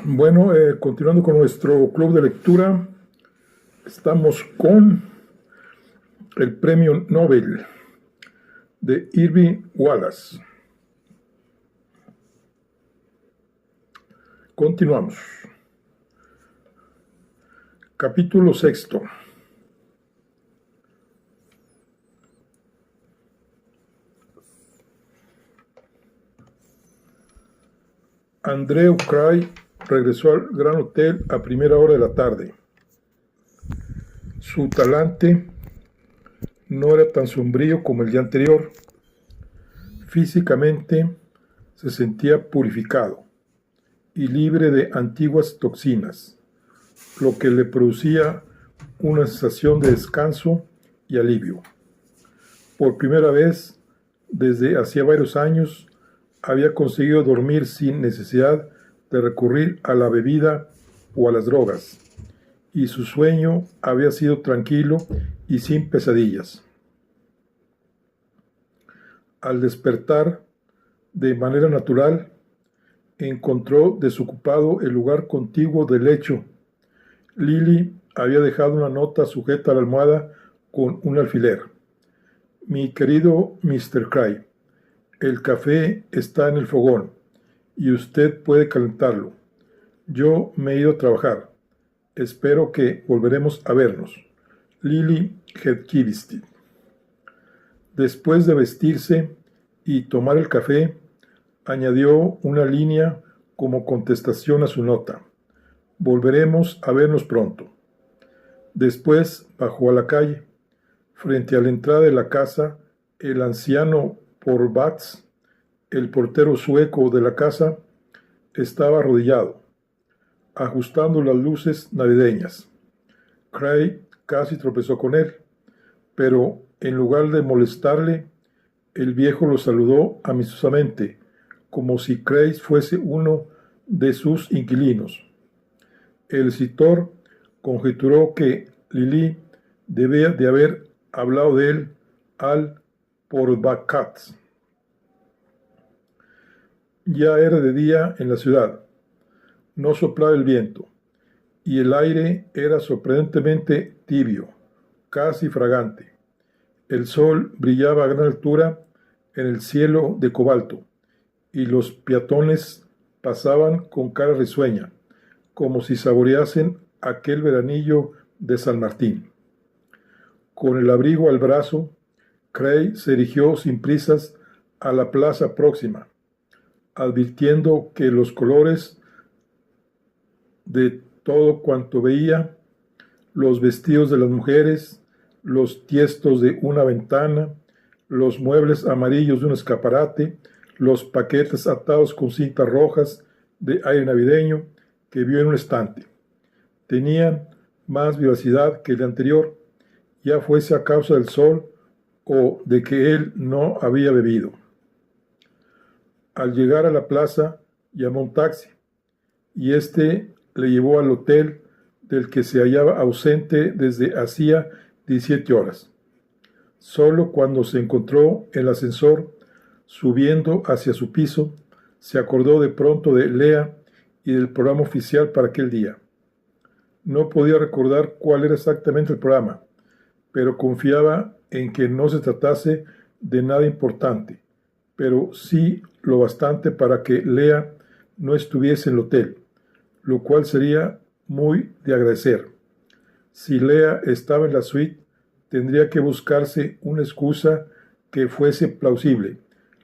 Bueno, continuando con nuestro club de lectura, estamos con el Premio Nobel de Irving Wallace. Continuamos. Capítulo 6. Andrew Cray regresó al Gran Hotel a primera hora de la tarde. Su talante no era tan sombrío como el día anterior. Físicamente se sentía purificado y libre de antiguas toxinas, lo que le producía una sensación de descanso y alivio. Por primera vez, desde hacía varios años, había conseguido dormir sin necesidad de recurrir a la bebida o a las drogas, y su sueño había sido tranquilo y sin pesadillas. Al despertar, de manera natural, encontró desocupado el lugar contiguo del lecho. Lily había dejado una nota sujeta a la almohada con un alfiler. Mi querido Mr. Cray, el café está en el fogón y usted puede calentarlo. Yo me he ido a trabajar. Espero que volveremos a vernos. Lily Hedkivist. Después de vestirse y tomar el café, añadió una línea como contestación a su nota. Volveremos a vernos pronto. Después bajó a la calle. Frente a la entrada de la casa, el anciano Porvats, el portero sueco de la casa, estaba arrodillado, ajustando las luces navideñas. Cray casi tropezó con él, pero en lugar de molestarle, el viejo lo saludó amistosamente, como si Cray fuese uno de sus inquilinos. El escritor conjeturó que Lily debía de haber hablado de él al Porvats. Ya era de día en la ciudad. No soplaba el viento, y el aire era sorprendentemente tibio, casi fragante. El sol brillaba a gran altura en el cielo de cobalto, y los peatones pasaban con cara risueña, como si saboreasen aquel veranillo de San Martín. Con el abrigo al brazo, Cray se dirigió sin prisas a la plaza próxima, advirtiendo que los colores de todo cuanto veía, los vestidos de las mujeres, los tiestos de una ventana, los muebles amarillos de un escaparate, los paquetes atados con cintas rojas de aire navideño que vio en un estante, tenían más vivacidad que el anterior, ya fuese a causa del sol o de que él no había bebido. Al llegar a la plaza, llamó un taxi, y éste le llevó al hotel del que se hallaba ausente desde hacía 17 horas. Solo cuando se encontró en el ascensor, subiendo hacia su piso, se acordó de pronto de Lea y del programa oficial para aquel día. No podía recordar cuál era exactamente el programa, pero confiaba en que no se tratase de nada importante, pero sí lo bastante para que Lea no estuviese en el hotel, lo cual sería muy de agradecer. Si Lea estaba en la suite, tendría que buscarse una excusa que fuese plausible,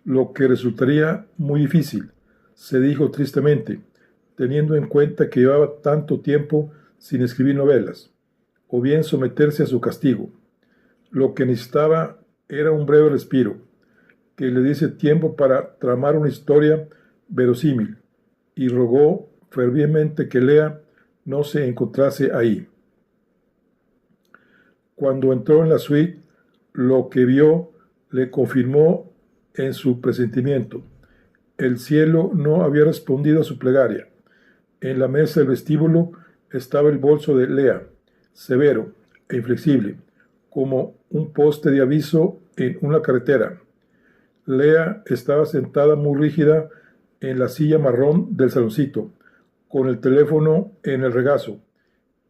lo que resultaría muy difícil, se dijo tristemente, teniendo en cuenta que llevaba tanto tiempo sin escribir novelas, o bien someterse a su castigo. Lo que necesitaba era un breve respiro, que le diese tiempo para tramar una historia verosímil, y rogó fervientemente que Lea no se encontrase ahí. Cuando entró en la suite, lo que vio le confirmó en su presentimiento. El cielo no había respondido a su plegaria. En la mesa del vestíbulo estaba el bolso de Lea, severo e inflexible, como un poste de aviso en una carretera. Lea estaba sentada muy rígida en la silla marrón del saloncito, con el teléfono en el regazo,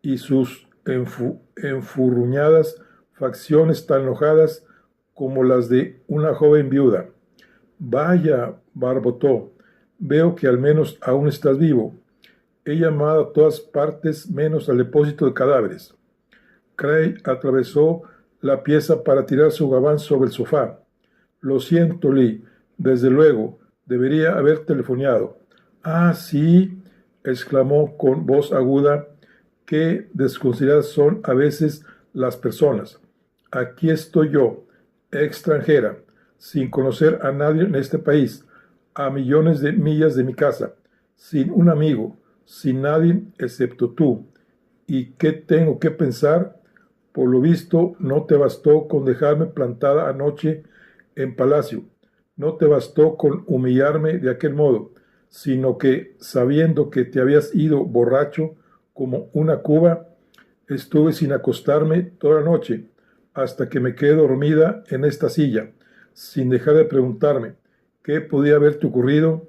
y sus enfurruñadas facciones tan enojadas como las de una joven viuda. Vaya, barbotó, veo que al menos aún estás vivo. He llamado a todas partes menos al depósito de cadáveres. Cray atravesó la pieza para tirar su gabán sobre el sofá. Lo siento, Lee. Desde luego, debería haber telefoneado. Ah, sí, exclamó con voz aguda. Qué desconsideradas son a veces las personas. Aquí estoy yo, extranjera, sin conocer a nadie en este país, a millones de millas de mi casa, sin un amigo, sin nadie excepto tú. ¿Y qué tengo que pensar? Por lo visto, no te bastó con dejarme plantada anoche en palacio, no te bastó con humillarme de aquel modo, sino que, sabiendo que te habías ido borracho como una cuba, estuve sin acostarme toda la noche, hasta que me quedé dormida en esta silla, sin dejar de preguntarme qué podía haberte ocurrido.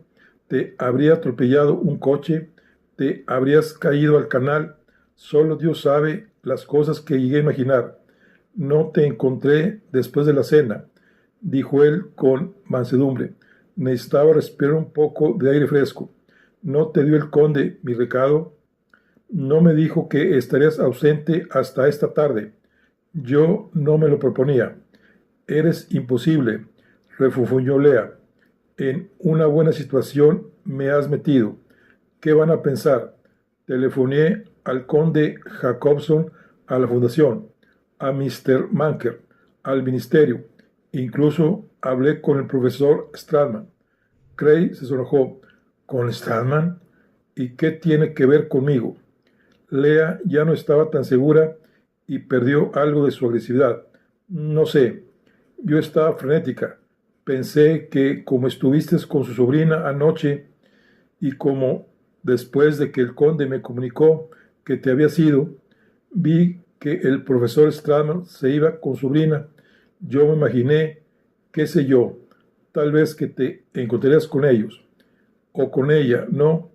¿Te habría atropellado un coche? ¿Te habrías caído al canal? Solo Dios sabe las cosas que llegué a imaginar. No te encontré después de la cena, dijo él con mansedumbre. Necesitaba respirar un poco de aire fresco. ¿No te dio el conde mi recado? No me dijo que estarías ausente hasta esta tarde. Yo no me lo proponía. Eres imposible, refunfuñó Lea. En una buena situación me has metido. ¿Qué van a pensar? Telefoné al conde Jacobson, a la fundación, a Mr. Manker, al ministerio. Incluso hablé con el profesor Stradman. Cray se sonrojó. ¿Con Stradman? ¿Y qué tiene que ver conmigo? Lea ya no estaba tan segura y perdió algo de su agresividad. No sé, yo estaba frenética. Pensé que como estuviste con su sobrina anoche y como después de que el conde me comunicó que te había ido, vi que el profesor Stradman se iba con su sobrina. Yo me imaginé, qué sé yo, tal vez que te encontrarías con ellos o con ella. No,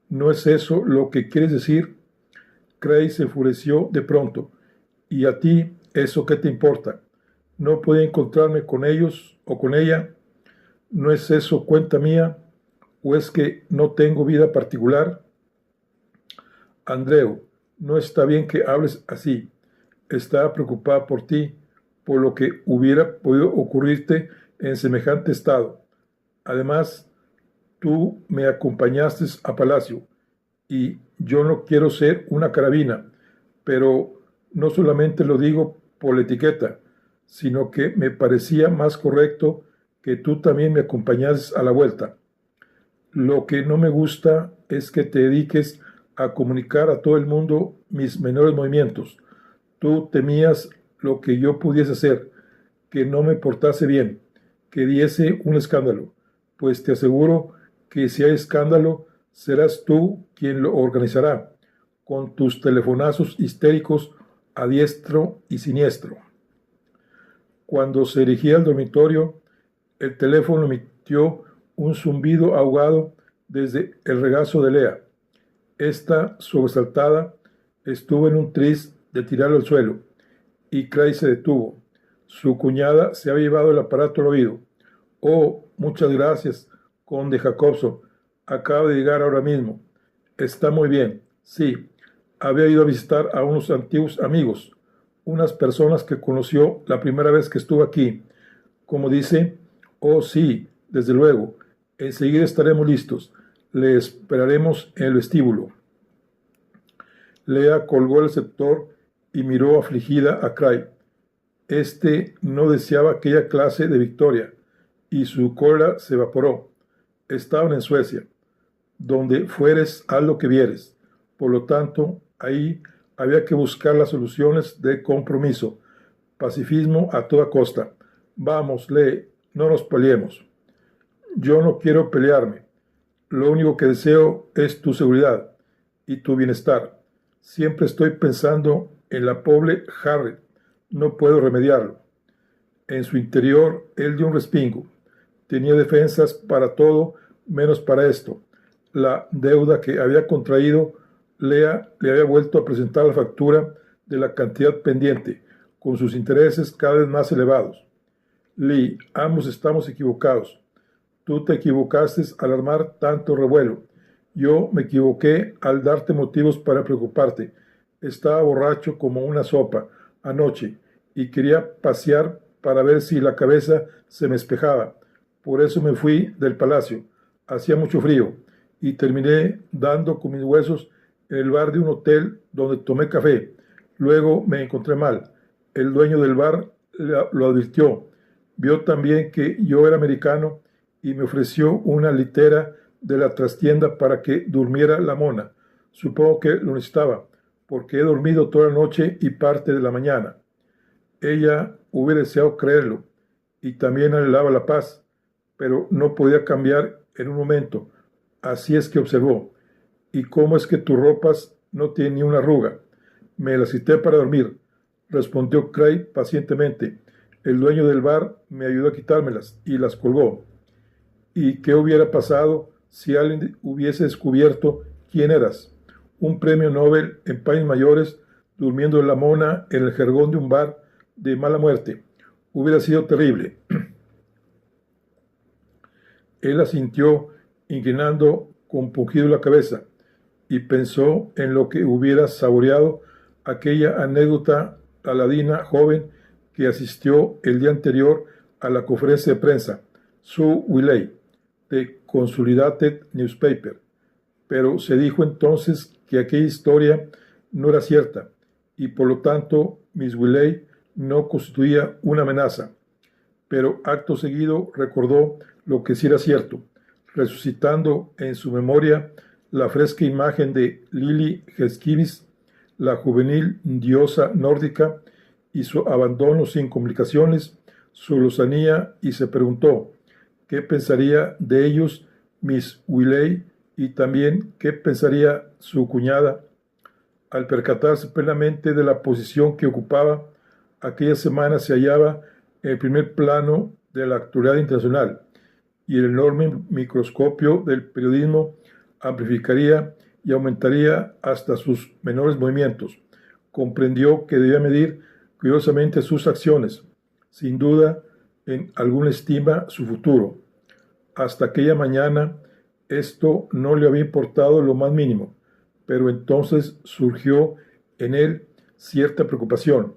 no es eso lo que quieres decir. Cray se enfureció de pronto. ¿Y a ti eso qué te importa? ¿No podía encontrarme con ellos o con ella? ¿No es eso cuenta mía? ¿O es que no tengo vida particular? Andreu, no está bien que hables así. Estaba preocupada por ti, por lo que hubiera podido ocurrirte en semejante estado. Además, tú me acompañaste a palacio y yo no quiero ser una carabina, pero no solamente lo digo por la etiqueta, sino que me parecía más correcto que tú también me acompañases a la vuelta. Lo que no me gusta es que te dediques a comunicar a todo el mundo mis menores movimientos. Tú temías lo que yo pudiese hacer, que no me portase bien, que diese un escándalo, pues te aseguro que si hay escándalo, serás tú quien lo organizará, con tus telefonazos histéricos a diestro y siniestro. Cuando se dirigía al dormitorio, el teléfono emitió un zumbido ahogado desde el regazo de Lea. Esta, sobresaltada, estuvo en un tris de tirarlo al suelo, y Cray se detuvo. Su cuñada se había llevado el aparato al oído. Oh, muchas gracias, conde Jacobson. Acaba de llegar ahora mismo. Está muy bien. Sí, había ido a visitar a unos antiguos amigos, unas personas que conoció la primera vez que estuvo aquí. Como dice, oh sí, desde luego. Enseguida estaremos listos. Le esperaremos en el vestíbulo. Lea colgó el receptor y miró afligida a Cray. Este no deseaba aquella clase de victoria, y su cólera se evaporó. Estaban en Suecia. Donde fueres, haz lo que vieres. Por lo tanto, ahí había que buscar las soluciones de compromiso. Pacifismo a toda costa. Vamos, Lee, no nos peleemos. Yo no quiero pelearme. Lo único que deseo es tu seguridad y tu bienestar. Siempre estoy pensando en la pobre Harriet. No puedo remediarlo. En su interior, él dio un respingo. Tenía defensas para todo menos para esto. la deuda que había contraído, Leah le había vuelto a presentar la factura de la cantidad pendiente, con sus intereses cada vez más elevados. Lee, ambos estamos equivocados. Tú te equivocaste al armar tanto revuelo. Yo me equivoqué al darte motivos para preocuparte. Estaba borracho como una sopa anoche y quería pasear para ver si la cabeza se me espejaba. Por eso me fui del palacio. Hacía mucho frío y terminé dando con mis huesos en el bar de un hotel donde tomé café. Luego me encontré mal. El dueño del bar lo advirtió. Vio también que yo era americano y me ofreció una litera de la trastienda para que durmiera la mona. Supongo que lo necesitaba, porque he dormido toda la noche y parte de la mañana. Ella hubiera deseado creerlo, y también anhelaba la paz, pero no podía cambiar en un momento. Así es que observó. ¿Y cómo es que tus ropas no tienen ni una arruga? Me las quité para dormir, respondió Craig pacientemente. El dueño del bar me ayudó a quitármelas y las colgó. ¿Y qué hubiera pasado si alguien hubiese descubierto quién eras? Un premio Nobel en paños mayores, durmiendo en la mona en el jergón de un bar de mala muerte. Hubiera sido terrible. Él asintió, inclinando compungido la cabeza, y pensó en lo que hubiera saboreado aquella anécdota aladina joven que asistió el día anterior a la conferencia de prensa, Sue Willey, de Consolidated Newspaper. Pero se dijo entonces que aquella historia no era cierta y por lo tanto Miss Willey no constituía una amenaza. Pero acto seguido recordó lo que sí era cierto, resucitando en su memoria la fresca imagen de Lily Heskibis, la juvenil diosa nórdica, y su abandono sin complicaciones, su lozanía, y se preguntó qué pensaría de ellos Miss Willey y también qué pensaría su cuñada. Al percatarse plenamente de la posición que ocupaba, aquella semana se hallaba en el primer plano de la actualidad internacional y el enorme microscopio del periodismo amplificaría y aumentaría hasta sus menores movimientos. Comprendió que debía medir cuidadosamente sus acciones, sin duda en alguna estima su futuro. Hasta aquella mañana esto no le había importado lo más mínimo, pero entonces surgió en él cierta preocupación,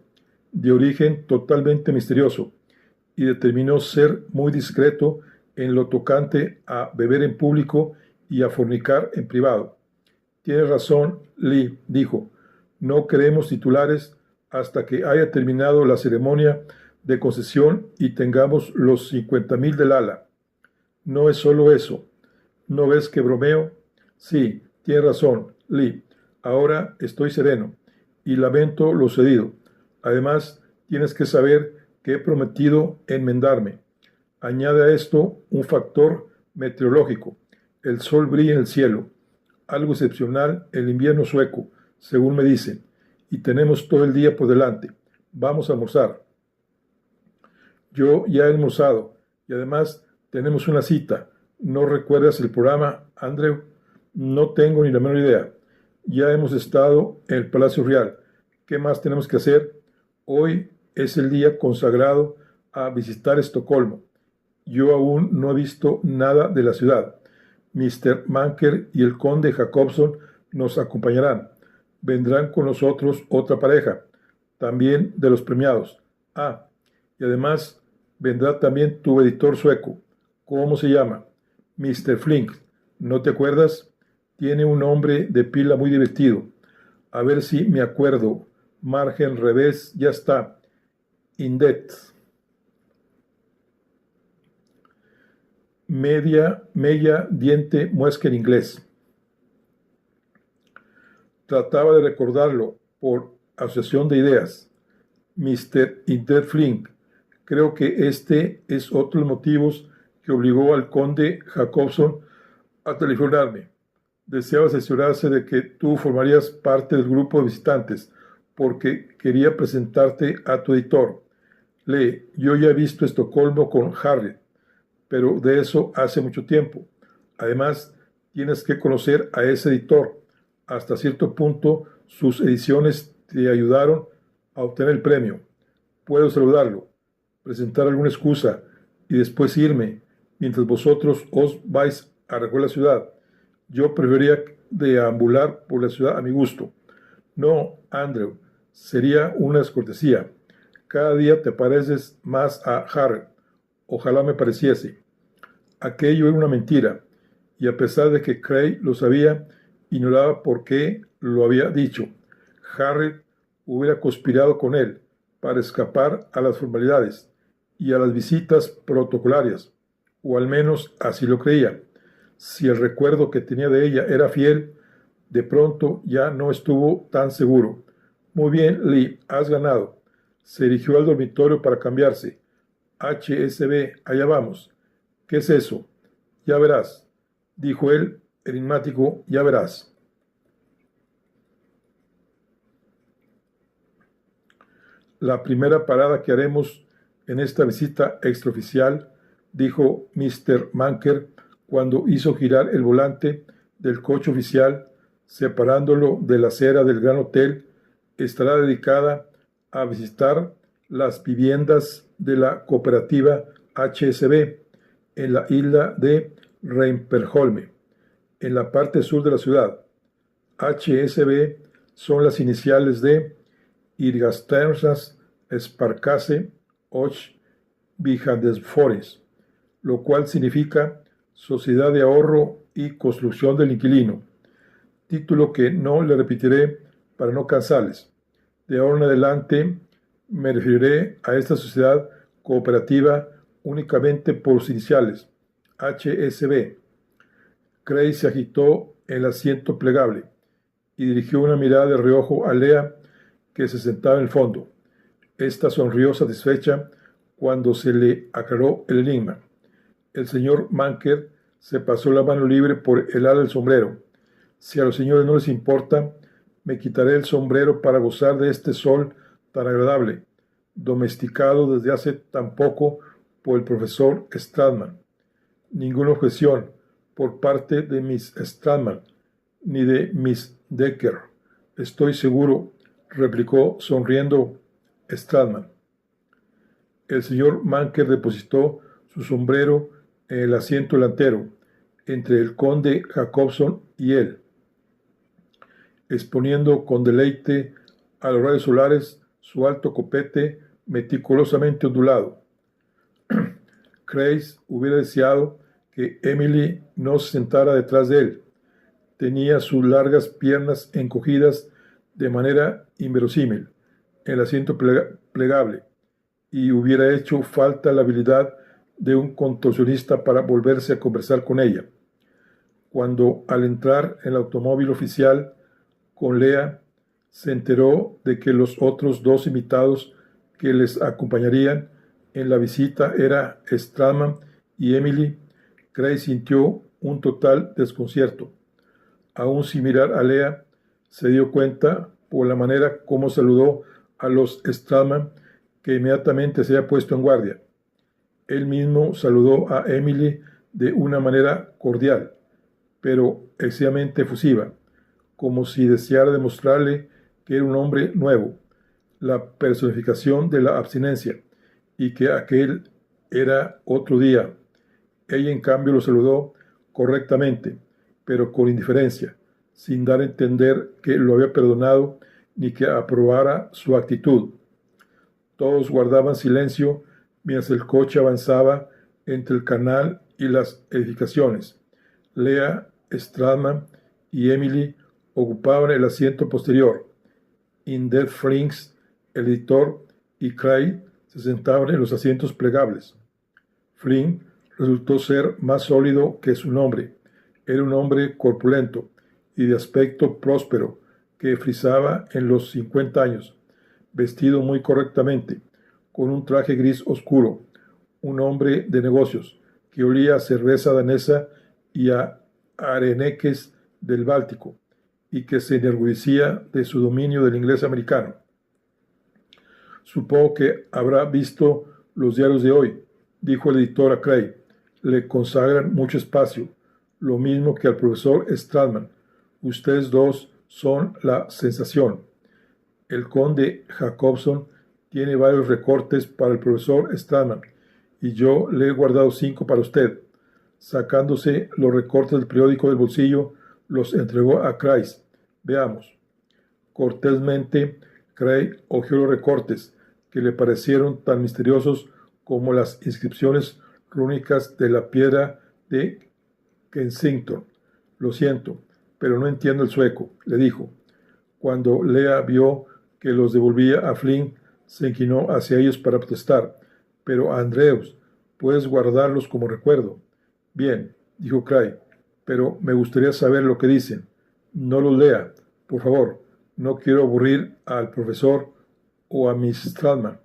de origen totalmente misterioso, y determinó ser muy discreto en lo tocante a beber en público y a fornicar en privado. Tienes razón, Lee, dijo, no queremos titulares hasta que haya terminado la ceremonia de concesión y tengamos los 50,000 del ala. No es solo eso. ¿No ves que bromeo? Sí, tienes razón, Lee. Ahora estoy sereno y lamento lo sucedido. Además, tienes que saber que he prometido enmendarme. Añade a esto un factor meteorológico. El sol brilla en el cielo, algo excepcional el invierno sueco, según me dicen, y tenemos todo el día por delante. Vamos a almorzar. Yo ya he almorzado y además tenemos una cita. ¿No recuerdas el programa, Andrew? No tengo ni la menor idea. Ya hemos estado en el Palacio Real. ¿Qué más tenemos que hacer? Hoy es el día consagrado a visitar Estocolmo. Yo aún no he visto nada de la ciudad. Mr. Manker y el conde Jacobson nos acompañarán. Vendrán con nosotros otra pareja, también de los premiados. Ah, y además vendrá también tu editor sueco. ¿Cómo se llama? Mr. Flink. ¿No te acuerdas? Tiene un nombre de pila muy divertido. A ver si me acuerdo. Margen revés, ya está. Indet. Mella, diente, muesca en inglés. Trataba de recordarlo por asociación de ideas. Mr. Indet Flink. Creo que este es otro de los motivos que obligó al conde Jacobson a telefonarme. Deseaba asegurarse de que tú formarías parte del grupo de visitantes, porque quería presentarte a tu editor. Lee, yo ya he visto Estocolmo con Harriet, pero de eso hace mucho tiempo. Además, tienes que conocer a ese editor. Hasta cierto punto, sus ediciones te ayudaron a obtener el premio. Puedo saludarlo, presentar alguna excusa y después irme, mientras vosotros os vais a recorrer la ciudad. Yo preferiría deambular por la ciudad a mi gusto. No, Andrew, sería una descortesía. Cada día te pareces más a Harry. Ojalá me pareciese. Aquello era una mentira, y a pesar de que Cray lo sabía, ignoraba por qué lo había dicho. Harry hubiera conspirado con él para escapar a las formalidades y a las visitas protocolarias, o al menos así lo creía. Si el recuerdo que tenía de ella era fiel, de pronto ya no estuvo tan seguro. Muy bien, Lee, has ganado. Se dirigió al dormitorio para cambiarse. HSB, allá vamos. ¿Qué es eso? Ya verás, dijo él, enigmático, ya verás. La primera parada que haremos en esta visita extraoficial, dijo Mr. Manker cuando hizo girar el volante del coche oficial, separándolo de la acera del Gran Hotel, estará dedicada a visitar las viviendas de la cooperativa HSB en la isla de Remperholme, en la parte sur de la ciudad. HSB son las iniciales de Irgastersas Sparkasse och Byggnadsförening, lo cual significa Sociedad de Ahorro y Construcción del Inquilino, título que no le repetiré para no cansarles. De ahora en adelante me referiré a esta sociedad cooperativa únicamente por sus iniciales, HSB. Cray se agitó en el asiento plegable y dirigió una mirada de reojo a Lea, que se sentaba en el fondo. Esta sonrió satisfecha cuando se le aclaró el enigma. El señor Manker se pasó la mano libre por el ala del sombrero. Si a los señores no les importa, me quitaré el sombrero para gozar de este sol tan agradable, domesticado desde hace tan poco por el profesor Stradman. Ninguna objeción por parte de Miss Stradman, ni de Miss Decker, estoy seguro, replicó sonriendo Stradman. El señor Manker depositó su sombrero en el asiento delantero, entre el conde Jacobson y él, exponiendo con deleite a los rayos solares su alto copete meticulosamente ondulado. Cray hubiera deseado que Emily no se sentara detrás de él. Tenía sus largas piernas encogidas de manera inverosímil en el asiento plegable, y hubiera hecho falta la habilidad de un contorsionista para volverse a conversar con ella. Cuando, al entrar en el automóvil oficial con Lea, se enteró de que los otros dos invitados que les acompañarían en la visita eran Stradman y Emily, Cray sintió un total desconcierto. Aún sin mirar a Lea, se dio cuenta por la manera como saludó a los Stradman que inmediatamente se había puesto en guardia. Él mismo saludó a Emily de una manera cordial, pero excesivamente efusiva, como si deseara demostrarle que era un hombre nuevo, la personificación de la abstinencia, y que aquel era otro día. Ella, en cambio, lo saludó correctamente, pero con indiferencia, sin dar a entender que lo había perdonado ni que aprobara su actitud. Todos guardaban silencio mientras el coche avanzaba entre el canal y las edificaciones. Lea, Stradman y Emily ocupaban el asiento posterior. Indef Frings, el editor, y Cray se sentaban en los asientos plegables. Flynn resultó ser más sólido que su nombre. Era un hombre corpulento y de aspecto próspero que frisaba en los 50 años, vestido muy correctamente, con un traje gris oscuro, un hombre de negocios que olía a cerveza danesa y a areneques del Báltico, y que se enorgullecía de su dominio del inglés americano. Supongo que habrá visto los diarios de hoy, dijo el editor a Cray. Le consagran mucho espacio. lo mismo que al profesor Stradman. Ustedes dos son la sensación. El conde Jacobson tiene varios recortes para el profesor Stradman y yo le he guardado 5 para usted. Sacándose los recortes del periódico del bolsillo, los entregó a Craig. Veamos. Cortésmente, Craig hojeó los recortes, que le parecieron tan misteriosos como las inscripciones rúnicas de la piedra de Kensington. Lo siento, pero no entiendo el sueco, le dijo. Cuando Lea vio que los devolvía a Flynn, se inclinó hacia ellos para protestar. Pero, Andrews, puedes guardarlos como recuerdo. Bien, dijo Craig, pero me gustaría saber lo que dicen. No los lea, por favor. No quiero aburrir al profesor o a Miss Stradman.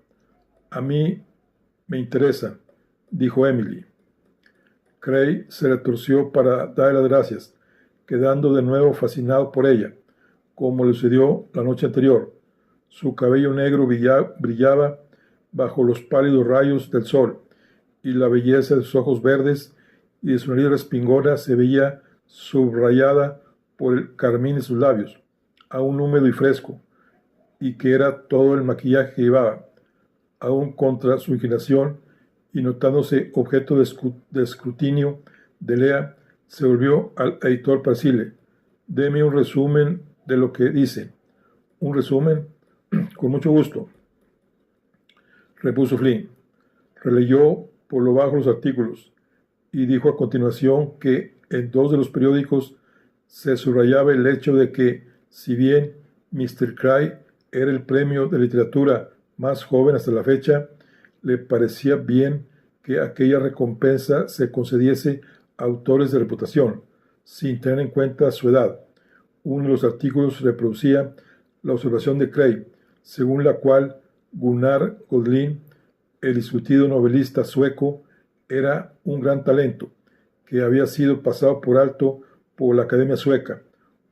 A mí me interesa, dijo Emily. Craig se retorció para darle las gracias, quedando de nuevo fascinado por ella, como le sucedió la noche anterior. Su cabello negro brillaba bajo los pálidos rayos del sol, y la belleza de sus ojos verdes y de su nariz respingona se veía subrayada por el carmín de sus labios, aún húmedo y fresco, y que era todo el maquillaje que llevaba. Aún contra su inclinación y notándose objeto de escrutinio de Lea, se volvió al editor para decirle: «Deme un resumen de lo que dice». «¿Un resumen?» «Con mucho gusto», repuso Flynn. Releyó por lo bajo los artículos y dijo a continuación que en 2 de los periódicos se subrayaba el hecho de que, si bien Mr. Craig era el premio de literatura más joven hasta la fecha, le parecía bien que aquella recompensa se concediese a autores de reputación, sin tener en cuenta su edad. Uno de los artículos reproducía la observación de Craig, según la cual Gunnar Godlin, el discutido novelista sueco, era un gran talento, que había sido pasado por alto por la Academia Sueca.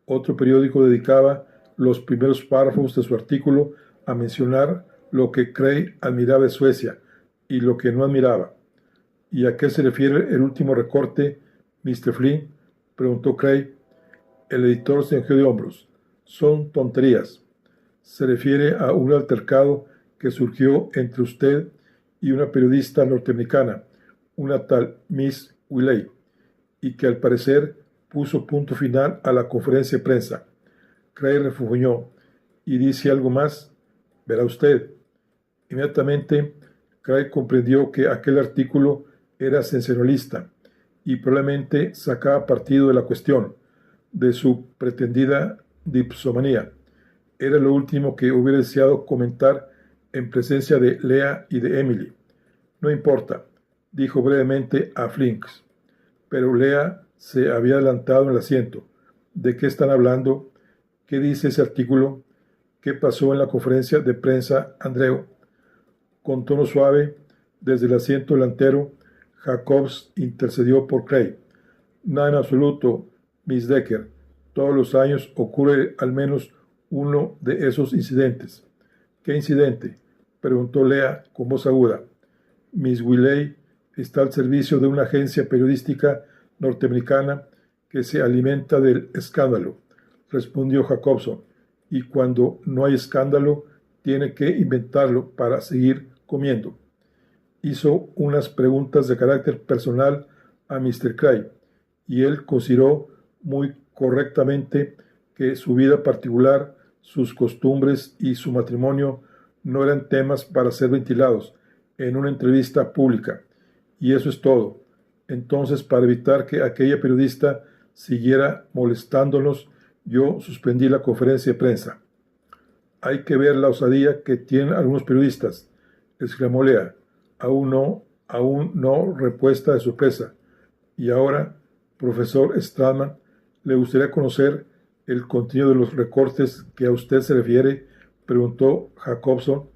Otro periódico dedicaba los primeros párrafos de su artículo a mencionar lo que Craig admiraba de Suecia y lo que no admiraba. ¿Y a qué se refiere el último recorte, Mr. Flynn?, preguntó Craig. El editor se encogió de hombros. Son tonterías. Se refiere a un altercado que surgió entre usted y una periodista norteamericana, una tal Miss Willey, y que al parecer puso punto final a la conferencia de prensa. Craig refunfuñó. ¿Y dice algo más? Verá usted. Inmediatamente, Craig comprendió que aquel artículo era sensacionalista y probablemente sacaba partido de la cuestión, de su pretendida dipsomanía. Era lo último que hubiera deseado comentar en presencia de Lea y de Emily. No importa, dijo brevemente a Flinks. Pero Lea se había adelantado en el asiento. ¿De qué están hablando? ¿Qué dice ese artículo? ¿Qué pasó en la conferencia de prensa, Andreu? Con tono suave, desde el asiento delantero, Jacobs intercedió por Craig. Nada en absoluto, Miss Decker. Todos los años ocurre al menos uno de esos incidentes. ¿Qué incidente?, preguntó Lea con voz aguda. Miss Willey está al servicio de una agencia periodística norteamericana que se alimenta del escándalo, respondió Jacobson, y cuando no hay escándalo, tiene que inventarlo para seguir comiendo. Hizo unas preguntas de carácter personal a Mr. Craig, y él consideró muy correctamente que su vida particular, sus costumbres y su matrimonio no eran temas para ser ventilados en una entrevista pública. Y eso es todo. Entonces, para evitar que aquella periodista siguiera molestándonos, yo suspendí la conferencia de prensa. Hay que ver la osadía que tienen algunos periodistas, exclamó Lea. Aún no, respuesta de sorpresa. Y ahora, profesor Stradman, ¿le gustaría conocer el contenido de los recortes que a usted se refiere?, preguntó Jacobson.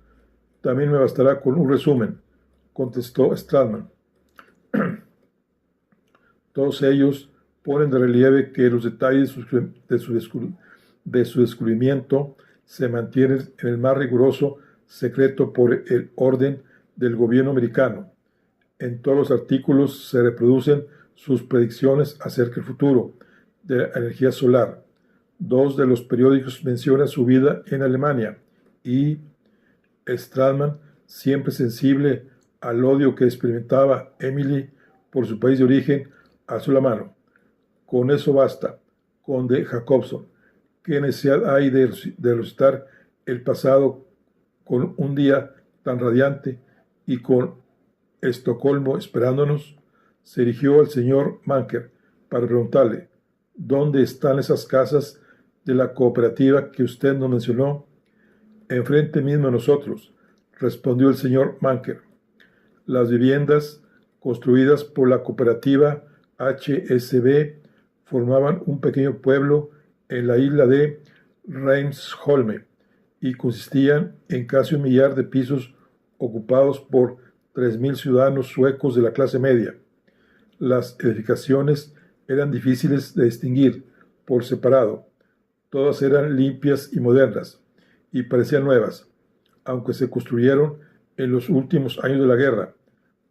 También me bastará con un resumen, contestó Stradman. Todos ellos ponen de relieve que los detalles de su descubrimiento se mantienen en el más riguroso secreto por el orden del gobierno americano. En todos los artículos se reproducen sus predicciones acerca del futuro de la energía solar. 2 de los periódicos mencionan su vida en Alemania y Stradman, siempre sensible al odio que experimentaba Emily por su país de origen, alzó la mano. Con eso basta, conde Jacobson. ¿Qué necesidad hay de resucitar el pasado con un día tan radiante y con Estocolmo esperándonos? Se dirigió al señor Manker para preguntarle, ¿dónde están esas casas de la cooperativa que usted nos mencionó? Enfrente mismo de nosotros, respondió el señor Manker. Las viviendas construidas por la cooperativa HSB formaban un pequeño pueblo en la isla de Reinsholme y consistían en casi 1 millar de pisos ocupados por 3.000 ciudadanos suecos de la clase media. Las edificaciones eran difíciles de distinguir por separado. Todas eran limpias y modernas, y parecían nuevas, aunque se construyeron en los últimos años de la guerra.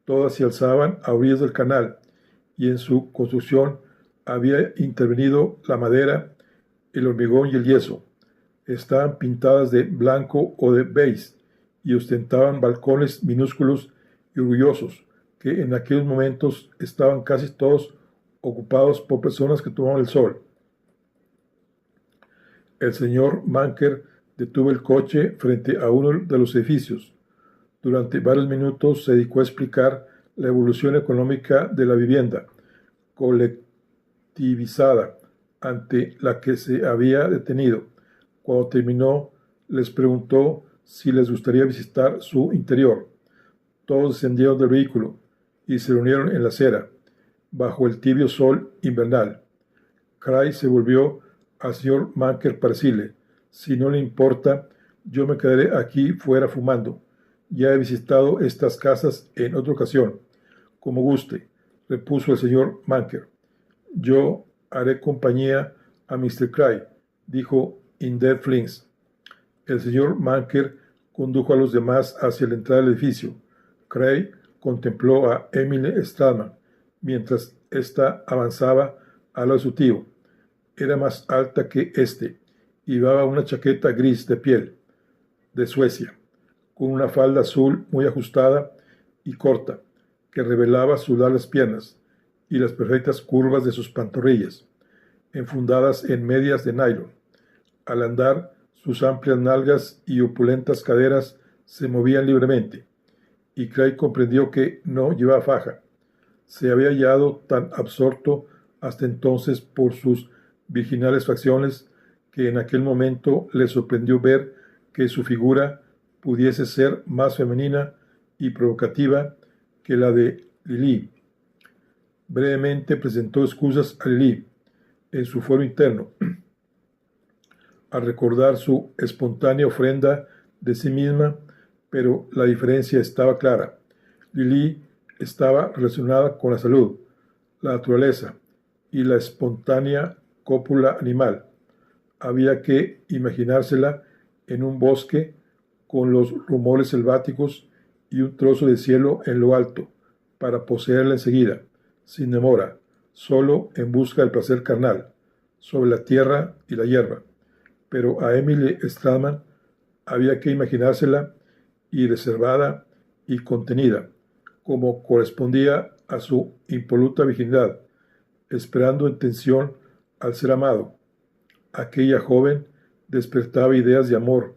Todas se alzaban a orillas del canal, y en su construcción había intervenido la madera, el hormigón y el yeso. Estaban pintadas de blanco o de beige, y ostentaban balcones minúsculos y orgullosos, que en aquellos momentos estaban casi todos ocupados por personas que tomaban el sol. El señor Manker detuvo el coche frente a uno de los edificios. Durante varios minutos se dedicó a explicar la evolución económica de la vivienda colectivizada ante la que se había detenido. Cuando terminó, les preguntó si les gustaría visitar su interior. Todos descendieron del vehículo y se reunieron en la acera, bajo el tibio sol invernal. Cray se volvió al señor Manker para decirle, si no le importa, yo me quedaré aquí fuera fumando. Ya he visitado estas casas en otra ocasión. Como guste, repuso el señor Manker. Yo haré compañía a Mr. Cray, dijo Indel Flins. El señor Manker condujo a los demás hacia la entrada del edificio. Cray contempló a Emily Stradman mientras ésta avanzaba al lado de su tío. Era más alta que éste y llevaba una chaqueta gris de piel de Suecia, con una falda azul muy ajustada y corta, que revelaba sus largas piernas y las perfectas curvas de sus pantorrillas, enfundadas en medias de nylon. Al andar, sus amplias nalgas y opulentas caderas se movían libremente, y Cray comprendió que no llevaba faja. Se había hallado tan absorto hasta entonces por sus virginales facciones que en aquel momento le sorprendió ver que su figura pudiese ser más femenina y provocativa que la de Lily. Brevemente presentó excusas a Lily en su fuero interno, al recordar su espontánea ofrenda de sí misma, pero la diferencia estaba clara. Lily estaba relacionada con la salud, la naturaleza y la espontánea cópula animal. Había que imaginársela en un bosque con los rumores selváticos y un trozo de cielo en lo alto, para poseerla enseguida, sin demora, solo en busca del placer carnal, sobre la tierra y la hierba. Pero a Emily Stradman había que imaginársela y reservada y contenida, como correspondía a su impoluta virginidad, esperando en tensión al ser amado. Aquella joven despertaba ideas de amor,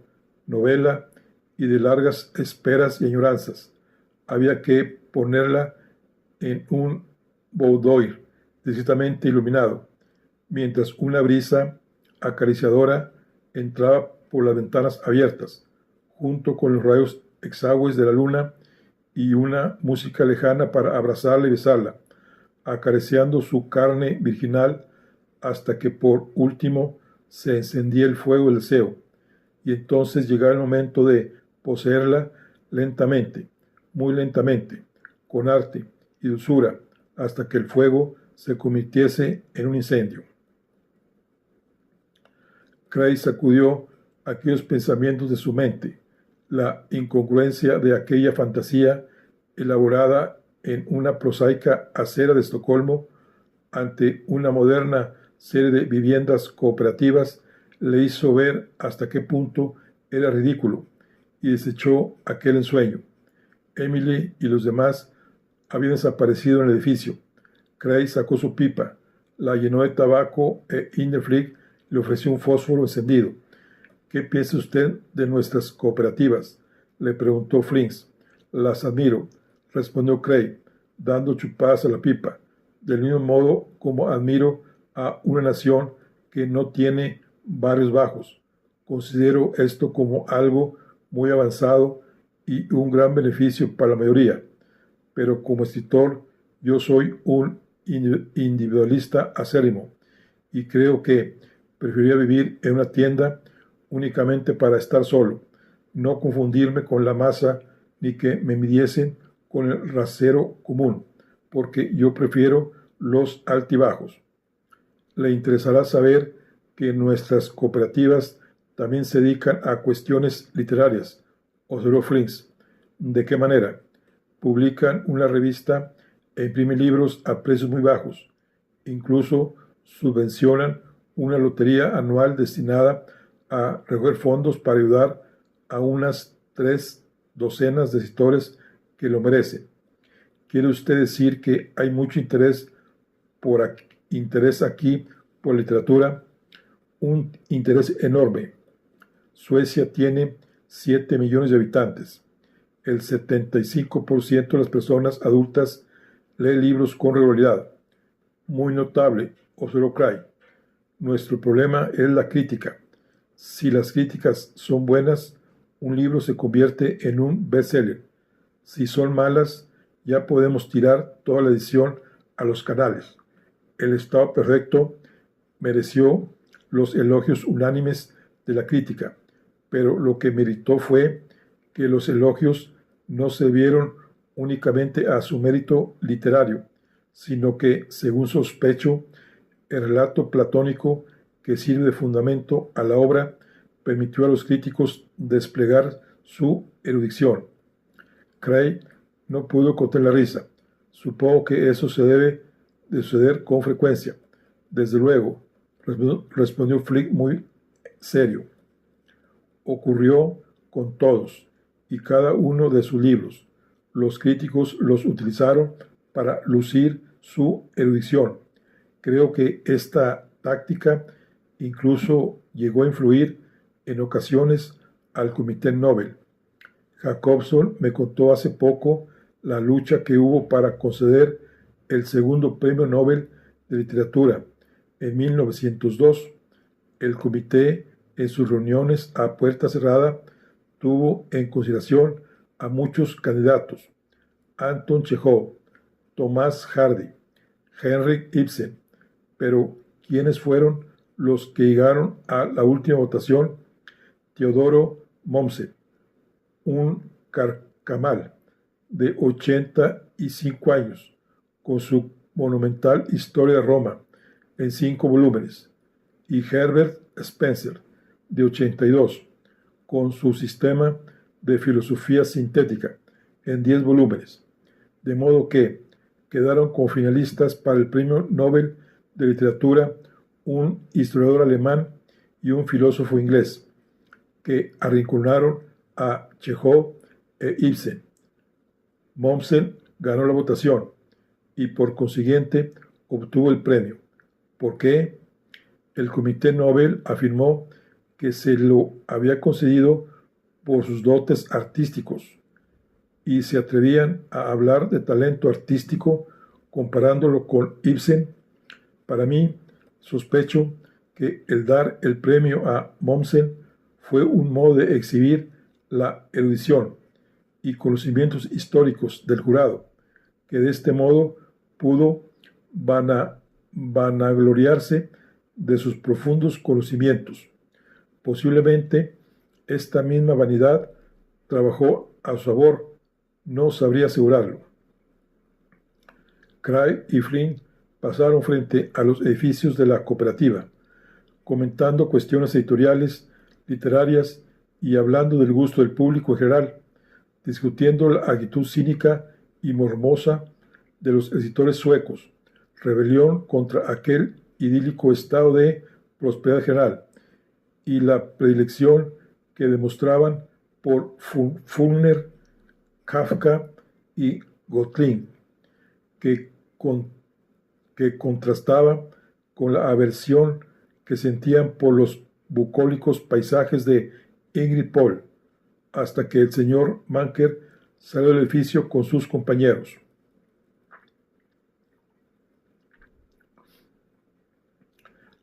novela y de largas esperas y añoranzas. Había que ponerla en un boudoir discretamente iluminado, mientras una brisa acariciadora entraba por las ventanas abiertas, junto con los rayos exagües de la luna y una música lejana para abrazarla y besarla, acariciando su carne virginal hasta que por último se encendía el fuego del deseo, y entonces llegaba el momento de poseerla lentamente, muy lentamente, con arte y dulzura, hasta que el fuego se convirtiese en un incendio. Cray sacudió aquellos pensamientos de su mente, la incongruencia de aquella fantasía elaborada en una prosaica acera de Estocolmo, ante una moderna serie de viviendas cooperativas, le hizo ver hasta qué punto era ridículo y desechó aquel ensueño. Emily y los demás habían desaparecido en el edificio. Cray sacó su pipa, la llenó de tabaco e Hinderflick le ofreció un fósforo encendido. ¿Qué piensa usted de nuestras cooperativas?, le preguntó Flinks. Las admiro, respondió Cray, dando chupadas a la pipa, del mismo modo como admiro a una nación que no tiene barrios bajos. Considero esto como algo muy avanzado y un gran beneficio para la mayoría, pero como escritor yo soy un individualista acérrimo y creo que preferiría vivir en una tienda únicamente para estar solo, no confundirme con la masa ni que me midiesen con el rasero común, porque yo prefiero los altibajos. Le interesará saber que nuestras cooperativas también se dedican a cuestiones literarias, observó Flinks. ¿De qué manera? Publican una revista e imprimen libros a precios muy bajos. Incluso subvencionan una lotería anual destinada a recoger fondos para ayudar a unas 3 docenas de escritores que lo merecen. ¿Quiere usted decir que hay mucho interés aquí por literatura? Un interés enorme. Suecia tiene 7 millones de habitantes. El 75% de las personas adultas lee libros con regularidad. Muy notable, observó Cray. Nuestro problema es la crítica. Si las críticas son buenas, un libro se convierte en un bestseller. Si son malas, ya podemos tirar toda la edición a los canales. El Estado Perfecto mereció los elogios unánimes de la crítica, pero lo que meritó fue que los elogios no se debieron únicamente a su mérito literario, sino que, según sospecho, el relato platónico que sirve de fundamento a la obra permitió a los críticos desplegar su erudición. Cray no pudo contener la risa. Supongo que eso se debe de suceder con frecuencia. Desde luego, respondió Flick muy serio. Ocurrió con todos y cada uno de sus libros. Los críticos los utilizaron para lucir su erudición. Creo que esta táctica incluso llegó a influir en ocasiones al Comité Nobel. Jacobson me contó hace poco la lucha que hubo para conceder el segundo premio Nobel de Literatura. En 1902, el comité, en sus reuniones a puerta cerrada, tuvo en consideración a muchos candidatos: Anton Chekhov, Thomas Hardy, Henrik Ibsen. Pero ¿quiénes fueron los que llegaron a la última votación? Teodoro Mommsen, un carcamal de 85 años, con su monumental Historia de Roma en 5 volúmenes, y Herbert Spencer, de 82, con su Sistema de Filosofía Sintética en 10 volúmenes, de modo que quedaron como finalistas para el Premio Nobel de Literatura un historiador alemán y un filósofo inglés, que arrinconaron a Chekhov e Ibsen. Mommsen ganó la votación y por consiguiente obtuvo el premio. ¿Por qué? El Comité Nobel afirmó que se lo había concedido por sus dotes artísticos y se atrevían a hablar de talento artístico comparándolo con Ibsen. Para mí, sospecho que el dar el premio a Mommsen fue un modo de exhibir la erudición y conocimientos históricos del jurado, que de este modo pudo vanagloriarse de sus profundos conocimientos. Posiblemente esta misma vanidad trabajó a su favor, no sabría asegurarlo. Cray y Flynn pasaron frente a los edificios de la cooperativa, comentando cuestiones editoriales, literarias y hablando del gusto del público en general, discutiendo la actitud cínica y mormosa de los escritores suecos, rebelión contra aquel idílico estado de prosperidad general y la predilección que demostraban por Faulkner, Kafka y Gottlieb, que, que contrastaba con la aversión que sentían por los bucólicos paisajes de Ingrid Pohl, hasta que el señor Manker salió del edificio con sus compañeros.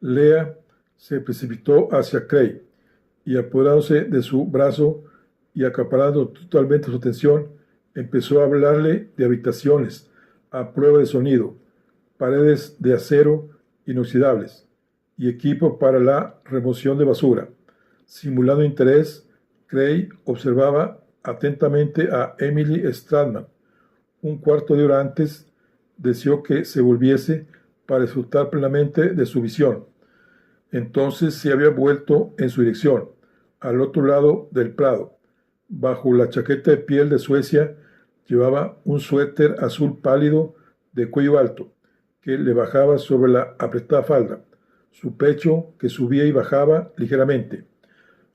Lea se precipitó hacia Cray y, apoderándose de su brazo y acaparando totalmente su atención, empezó a hablarle de habitaciones a prueba de sonido, paredes de acero inoxidables y equipo para la remoción de basura. Simulando interés, Cray observaba atentamente a Emily Stratman. Un cuarto de hora antes deseó que se volviese para disfrutar plenamente de su visión. Entonces se había vuelto en su dirección, al otro lado del prado. Bajo la chaqueta de piel de Suecia llevaba un suéter azul pálido de cuello alto, que le bajaba sobre la apretada falda, su pecho que subía y bajaba ligeramente.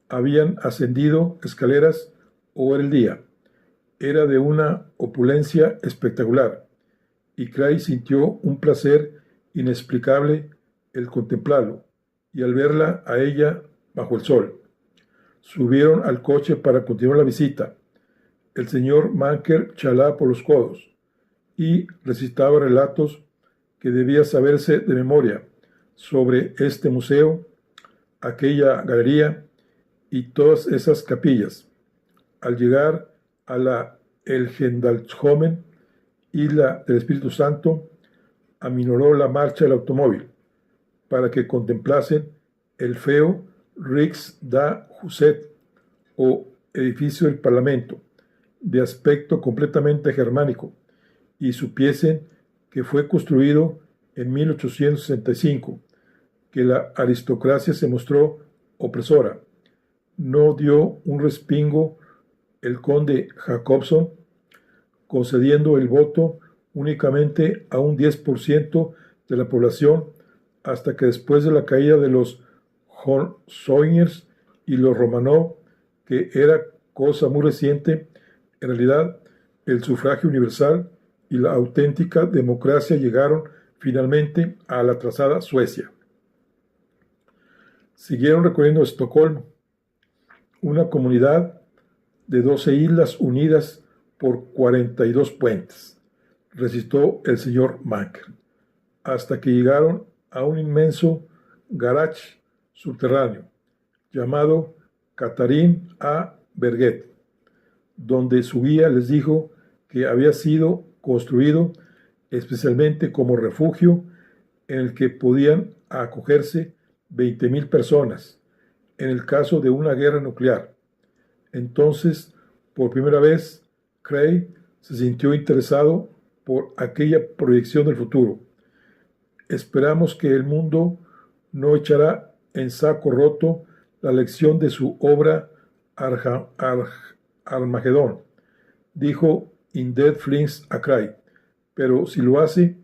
Habían ascendido escaleras o era el día. Era de una opulencia espectacular, y Cray sintió un placer inexplicable el contemplarlo, y al verla a ella bajo el sol. Subieron al coche para continuar la visita. El señor Manker chalaba por los codos y recitaba relatos que debía saberse de memoria sobre este museo, aquella galería y todas esas capillas. Al llegar a la Elgendalshomen, isla del Espíritu Santo, aminoró la marcha del automóvil para que contemplasen el feo Riksdagshuset o edificio del Parlamento, de aspecto completamente germánico, y supiesen que fue construido en 1865, que la aristocracia se mostró opresora. No dio un respingo el conde Jacobson, concediendo el voto únicamente a un 10% de la población, hasta que después de la caída de los Hohenzollerners y los Romanov, que era cosa muy reciente, en realidad el sufragio universal y la auténtica democracia llegaron finalmente a la atrasada Suecia. Siguieron recorriendo Estocolmo, una comunidad de 12 islas unidas por 42 puentes, recitó el señor Manker, hasta que llegaron a un inmenso garage subterráneo llamado Catharin A. Berget, donde su guía les dijo que había sido construido especialmente como refugio en el que podían acogerse 20.000 personas en el caso de una guerra nuclear. Entonces, por primera vez, Cray se sintió interesado por aquella proyección del futuro. Esperamos que el mundo no echará en saco roto la lección de su obra Armagedón, dijo Inded Flings a Cray, pero si lo hace,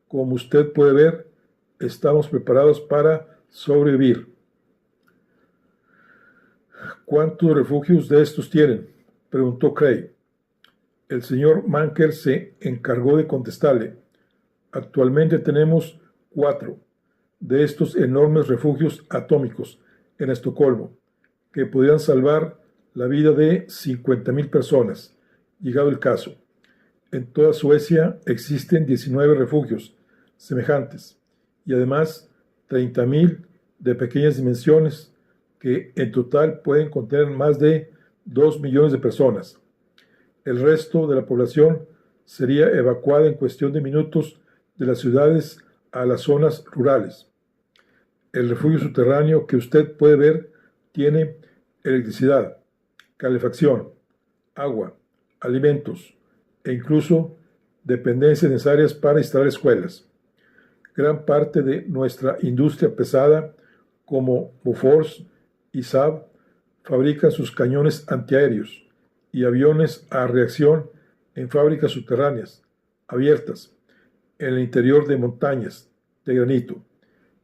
como usted puede ver, estamos preparados para sobrevivir. ¿Cuántos refugios de estos tienen?, preguntó Cray. El señor Manker se encargó de contestarle. Actualmente tenemos 4 de estos enormes refugios atómicos en Estocolmo, que podrían salvar la vida de 50.000 personas, llegado el caso. En toda Suecia existen 19 refugios semejantes y además 30.000 de pequeñas dimensiones que en total pueden contener más de 2 millones de personas. El resto de la población sería evacuada en cuestión de minutos de las ciudades a las zonas rurales. El refugio subterráneo que usted puede ver tiene electricidad, calefacción, agua, alimentos e incluso dependencias necesarias para instalar escuelas. Gran parte de nuestra industria pesada, como Bofors y Saab, fabrican sus cañones antiaéreos y aviones a reacción en fábricas subterráneas, abiertas, en el interior de montañas de granito,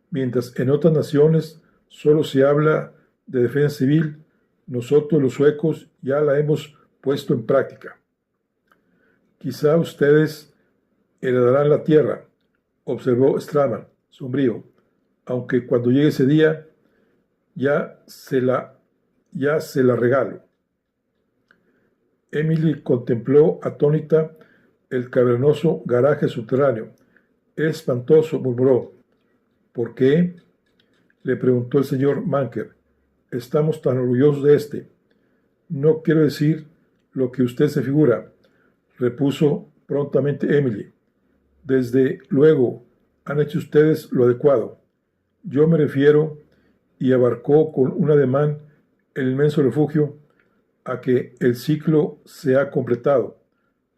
mientras en otras naciones solo se habla de defensa civil. Nosotros los suecos ya la hemos puesto en práctica. Quizá ustedes heredarán la tierra, observó Straman, sombrío, aunque cuando llegue ese día ya se la regalo. Emily contempló atónita el cavernoso garaje subterráneo. Es espantoso, murmuró. ¿Por qué? Le preguntó el señor Manker. Estamos tan orgullosos de este. No quiero decir lo que usted se figura, repuso prontamente Emily. Desde luego, han hecho ustedes lo adecuado. Yo me refiero, y abarcó con un ademán el inmenso refugio, a que el ciclo se ha completado,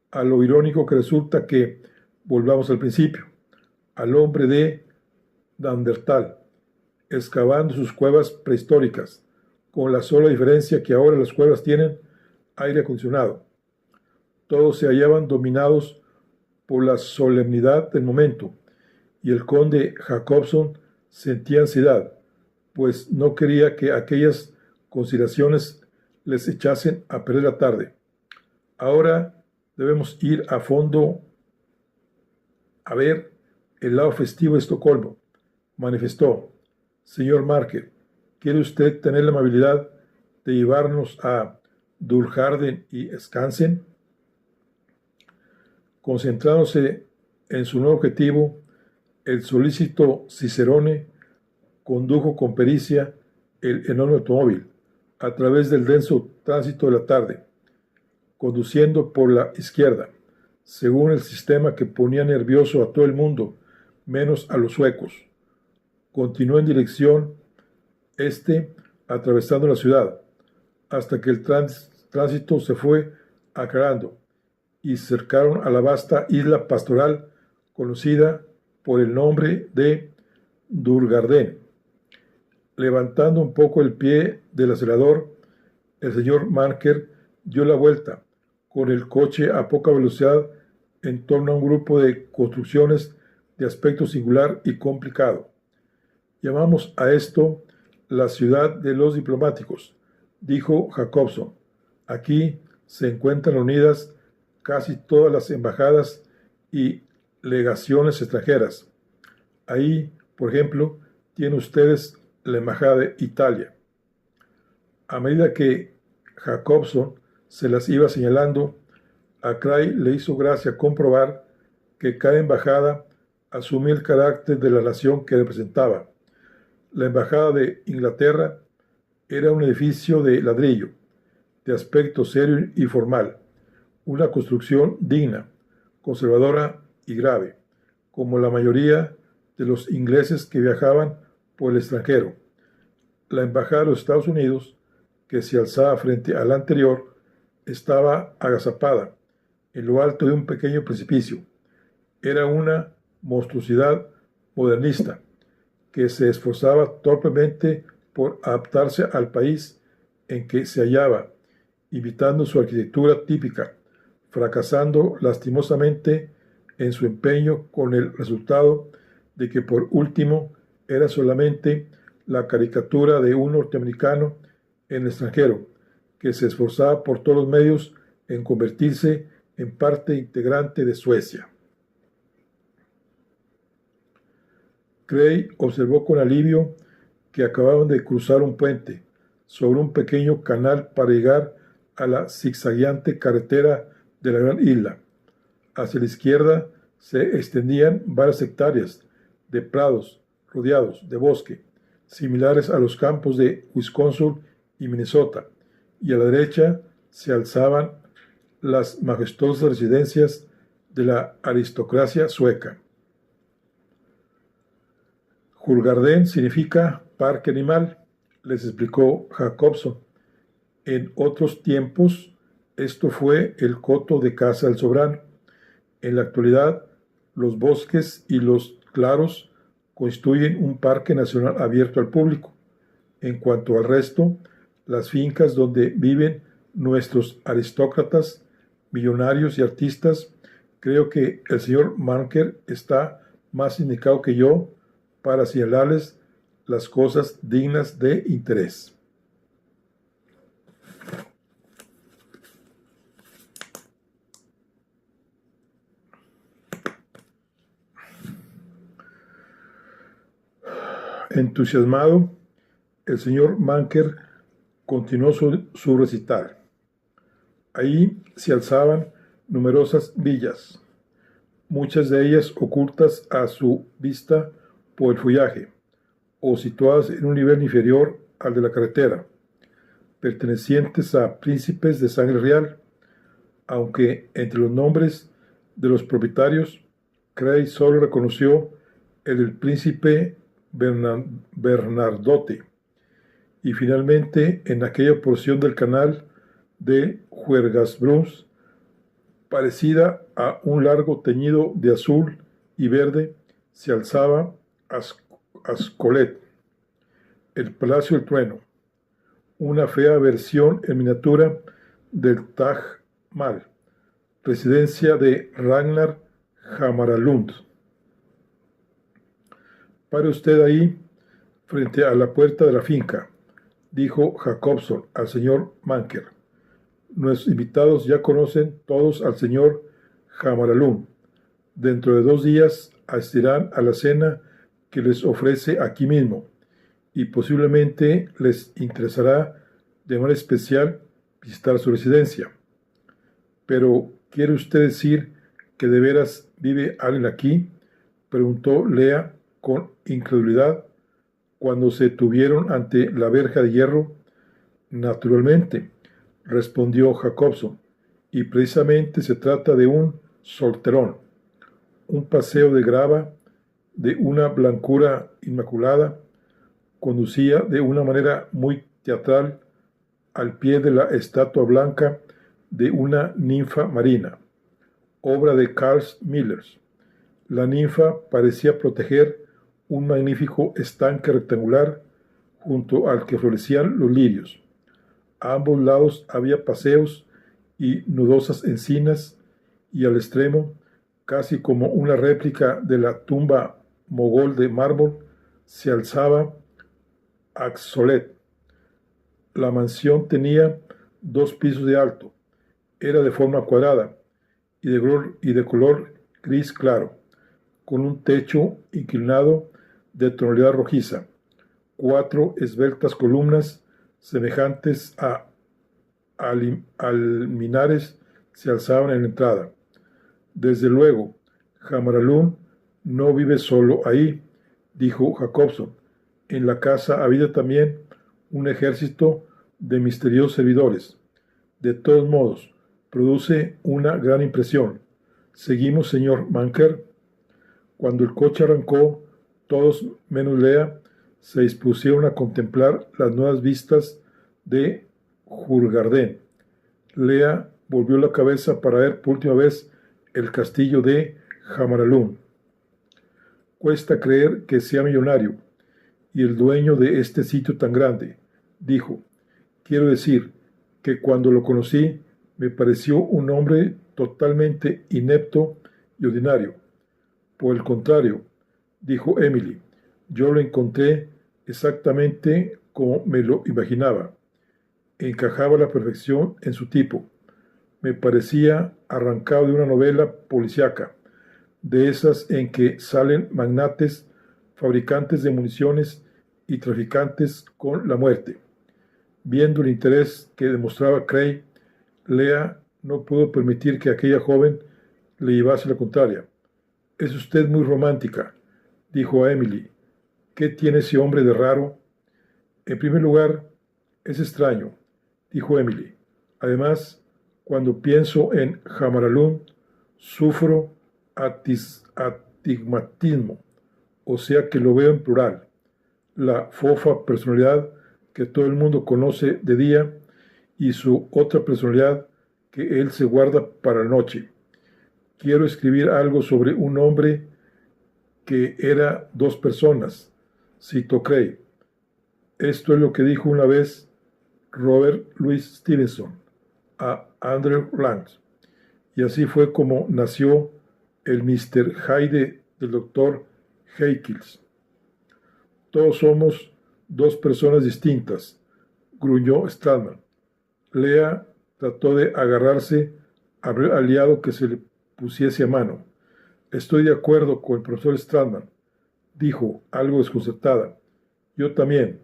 a lo irónico que resulta que, volvamos al principio, al hombre de Neandertal, excavando sus cuevas prehistóricas, con la sola diferencia que ahora las cuevas tienen aire acondicionado. Todos se hallaban dominados por la solemnidad del momento, y el conde Jacobson sentía ansiedad, pues no quería que aquellas consideraciones les echasen a perder la tarde. Ahora debemos ir a fondo a ver el lado festivo de Estocolmo, manifestó. Señor Marker, ¿quiere usted tener la amabilidad de llevarnos a Dulharden y Skansen? Concentrándose en su nuevo objetivo, el solícito Cicerone condujo con pericia el enorme automóvil a través del denso tránsito de la tarde, conduciendo por la izquierda, según el sistema que ponía nervioso a todo el mundo, menos a los suecos. Continuó en dirección este, atravesando la ciudad, hasta que el tránsito se fue aclarando y se acercaron a la vasta isla pastoral conocida por el nombre de Dulgarden. Levantando un poco el pie del acelerador, el señor Manker dio la vuelta con el coche a poca velocidad en torno a un grupo de construcciones de aspecto singular y complicado. Llamamos a esto la ciudad de los diplomáticos, dijo Jacobson. Aquí se encuentran unidas casi todas las embajadas y legaciones extranjeras. Ahí, por ejemplo, tienen ustedes la embajada de Italia. A medida que Jacobson se las iba señalando, a Cray le hizo gracia comprobar que cada embajada asumía el carácter de la nación que representaba. La embajada de Inglaterra era un edificio de ladrillo, de aspecto serio y formal, una construcción digna, conservadora y grave, como la mayoría de los ingleses que viajaban por el extranjero. La embajada de los Estados Unidos, que se alzaba frente a la anterior, estaba agazapada en lo alto de un pequeño precipicio. Era una monstruosidad modernista que se esforzaba torpemente por adaptarse al país en que se hallaba, imitando su arquitectura típica, fracasando lastimosamente en su empeño, con el resultado de que por último era solamente la caricatura de un norteamericano en el extranjero, que se esforzaba por todos los medios en convertirse en parte integrante de Suecia. Cray observó con alivio que acababan de cruzar un puente sobre un pequeño canal para llegar a la zigzagueante carretera de la gran isla. Hacia la izquierda se extendían varias hectáreas de prados rodeados de bosque, similares a los campos de Wisconsin y Minnesota, y a la derecha se alzaban las majestuosas residencias de la aristocracia sueca. Djurgården significa parque animal, les explicó Jacobson. En otros tiempos, esto fue el coto de caza del soberano. En la actualidad, los bosques y los claros constituyen un parque nacional abierto al público. En cuanto al resto, las fincas donde viven nuestros aristócratas, millonarios y artistas Creo que el señor Manker está más indicado que yo para señalarles las cosas dignas de interés. Entusiasmado, el señor Manker continuó su recital. Ahí se alzaban numerosas villas, muchas de ellas ocultas a su vista por el follaje, o situadas en un nivel inferior al de la carretera, pertenecientes a príncipes de sangre real, aunque entre los nombres de los propietarios, Cray solo reconoció el del príncipe Bernardote, y finalmente en aquella porción del canal de Huergasbruns, parecida a un largo teñido de azul y verde, se alzaba Ascolet, el Palacio del Trueno, una fea versión en miniatura del Taj Mahal, residencia de Ragnar Hammarlund. Pare usted ahí, frente a la puerta de la finca, dijo Jacobson al señor Manker. Nuestros invitados ya conocen todos al señor Hammarlund. Dentro de 2 días asistirán a la cena que les ofrece aquí mismo y posiblemente les interesará de manera especial visitar su residencia. Pero, ¿quiere usted decir que de veras vive alguien aquí?, preguntó Lea con incredulidad cuando se tuvieron ante la verja de hierro. Naturalmente, respondió Jacobson, y precisamente se trata de un solterón, un paseo de grava de una blancura inmaculada, conducía de una manera muy teatral al pie de la estatua blanca de una ninfa marina, obra de Carl Miller. La ninfa parecía proteger un magnífico estanque rectangular junto al que florecían los lirios. A ambos lados había paseos y nudosas encinas, y al extremo, casi como una réplica de la tumba mogol de mármol, se alzaba Axolet. La mansión tenía 2 pisos de alto, era de forma cuadrada y de color gris claro, con un techo inclinado de tonalidad rojiza. 4 esbeltas columnas semejantes a alminares se alzaban en la entrada. Desde luego, Hammarlund no vive solo ahí, dijo Jacobson. En la casa había también un ejército de misteriosos servidores. De todos modos, produce una gran impresión. ¿Seguimos, señor Manker? Cuando el coche arrancó, todos menos Lea se dispusieron a contemplar las nuevas vistas de Djurgården. Lea volvió la cabeza para ver por última vez el castillo de Hammarlund. Cuesta creer que sea millonario y el dueño de este sitio tan grande, dijo. Quiero decir que cuando lo conocí me pareció un hombre totalmente inepto y ordinario. Por el contrario, dijo Emily, yo lo encontré exactamente como me lo imaginaba. Encajaba a la perfección en su tipo. Me parecía arrancado de una novela policíaca, de esas en que salen magnates, fabricantes de municiones y traficantes con la muerte. Viendo el interés que demostraba Cray, Lea no pudo permitir que aquella joven le llevase la contraria. Es usted muy romántica, dijo a Emily. ¿Qué tiene ese hombre de raro? En primer lugar, es extraño, dijo Emily. Además, cuando pienso en Hammarlund, sufro astigmatismo, o sea que lo veo en plural. La fofa personalidad que todo el mundo conoce de día y su otra personalidad que él se guarda para la noche. Quiero escribir algo sobre un hombre que era 2 personas, citó Cray. Esto es lo que dijo una vez Robert Louis Stevenson a Andrew Lang, Y así fue como nació el Mr. Hyde del Dr. Jekyll. Todos somos dos personas distintas, gruñó Stallman. Lea trató de agarrarse al aliado que se le pusiese a mano. Estoy de acuerdo con el profesor Stallman, dijo, algo desconcertada. Yo también.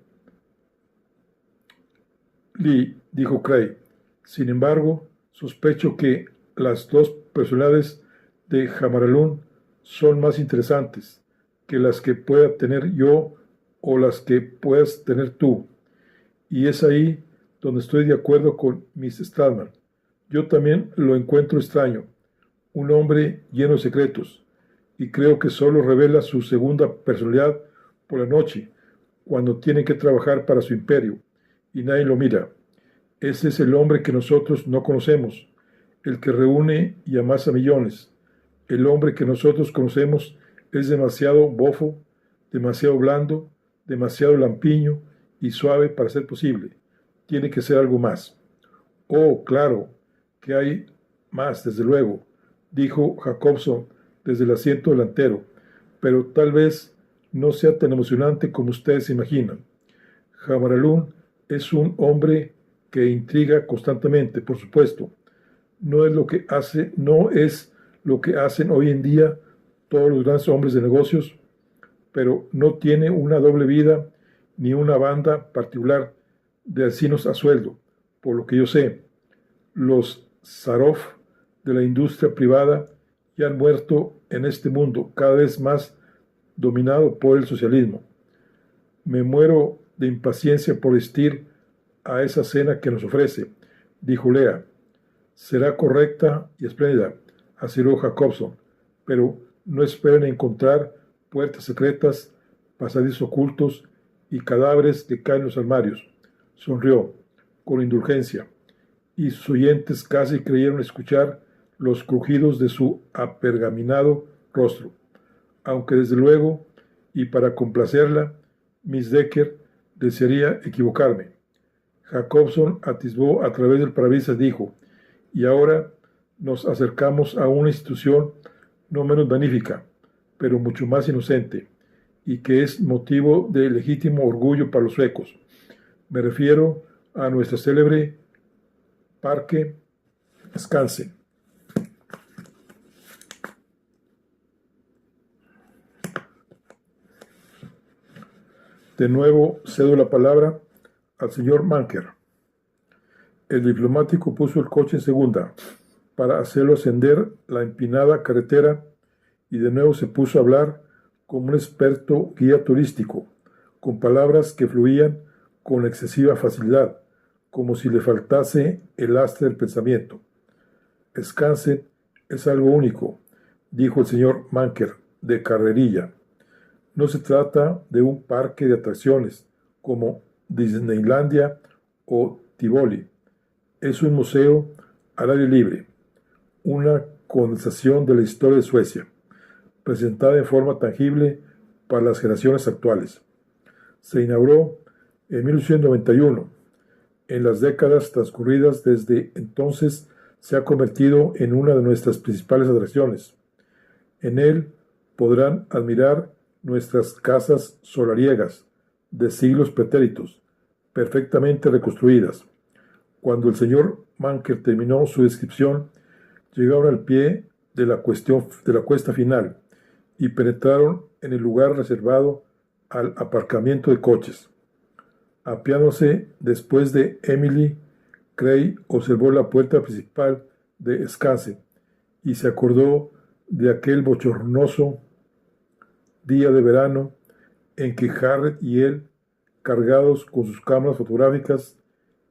Lee, dijo Cray. Sin embargo, sospecho que las dos personalidades de Jamaralún son más interesantes que las que pueda tener yo o las que puedas tener tú. Y es ahí donde estoy de acuerdo con Miss Stallman. Yo también lo encuentro extraño, un hombre lleno de secretos, y creo que solo revela su segunda personalidad por la noche, cuando tiene que trabajar para su imperio, y nadie lo mira. Ese es el hombre que nosotros no conocemos, el que reúne y amasa millones. El hombre que nosotros conocemos es demasiado bofo, demasiado blando, demasiado lampiño y suave para ser posible. Tiene que ser algo más. Oh, claro, que hay más, desde luego, dijo Jacobson desde el asiento delantero, pero tal vez no sea tan emocionante como ustedes imaginan. Jamaralún es un hombre que intriga constantemente, por supuesto. No es lo que hacen hoy en día todos los grandes hombres de negocios, pero no tiene una doble vida ni una banda particular de asesinos a sueldo, por lo que yo sé. Los Zaroff de la industria privada ya han muerto en este mundo cada vez más dominado por el socialismo. Me muero de impaciencia por asistir a esa cena que nos ofrece, dijo Lea. Será correcta y espléndida, aseguró Jacobson, pero no esperen encontrar puertas secretas, pasadizos ocultos y cadáveres que caen en los armarios. Sonrió, con indulgencia, y sus oyentes casi creyeron escuchar los crujidos de su apergaminado rostro. Aunque desde luego, y para complacerla, Miss Decker desearía equivocarme. Jacobson atisbó a través del parabrisas, dijo, y ahora nos acercamos a una institución no menos magnífica, pero mucho más inocente, y que es motivo de legítimo orgullo para los suecos. Me refiero a nuestra célebre Parque Skansen. De nuevo cedo la palabra al señor Manker. El diplomático puso el coche en segunda para hacerlo ascender la empinada carretera y de nuevo se puso a hablar como un experto guía turístico, con palabras que fluían con excesiva facilidad, como si le faltase el astre del pensamiento. Skansen es algo único, dijo el señor Manker, de carrerilla. No se trata de un parque de atracciones como Disneylandia o Tivoli. Es un museo al aire libre, una condensación de la historia de Suecia, presentada en forma tangible para las generaciones actuales. Se inauguró en 1891. En las décadas transcurridas desde entonces se ha convertido en una de nuestras principales atracciones. En él podrán admirar nuestras casas solariegas de siglos pretéritos, perfectamente reconstruidas. Cuando el señor Manker terminó su descripción, llegaron al pie de la cuesta final y penetraron en el lugar reservado al aparcamiento de coches. Apeándose después de Emily, Cray observó la puerta principal de Skansen y se acordó de aquel bochornoso día de verano en que Harriet y él, cargados con sus cámaras fotográficas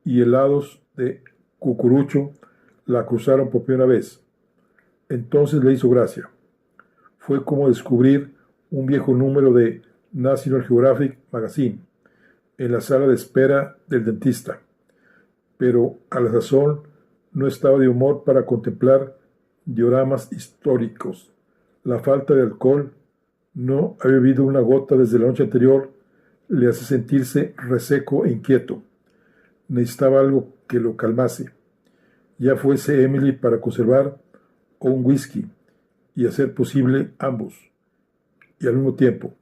y helados de cucurucho, la cruzaron por primera vez. Entonces le hizo gracia. Fue como descubrir un viejo número de National Geographic Magazine en la sala de espera del dentista, pero a la sazón no estaba de humor para contemplar dioramas históricos. La falta de alcohol, no haber bebido una gota desde la noche anterior, le hace sentirse reseco e inquieto. Necesitaba algo que lo calmase, ya fuese Emily para conservar o un whisky, y a ser posible ambos, y al mismo tiempo.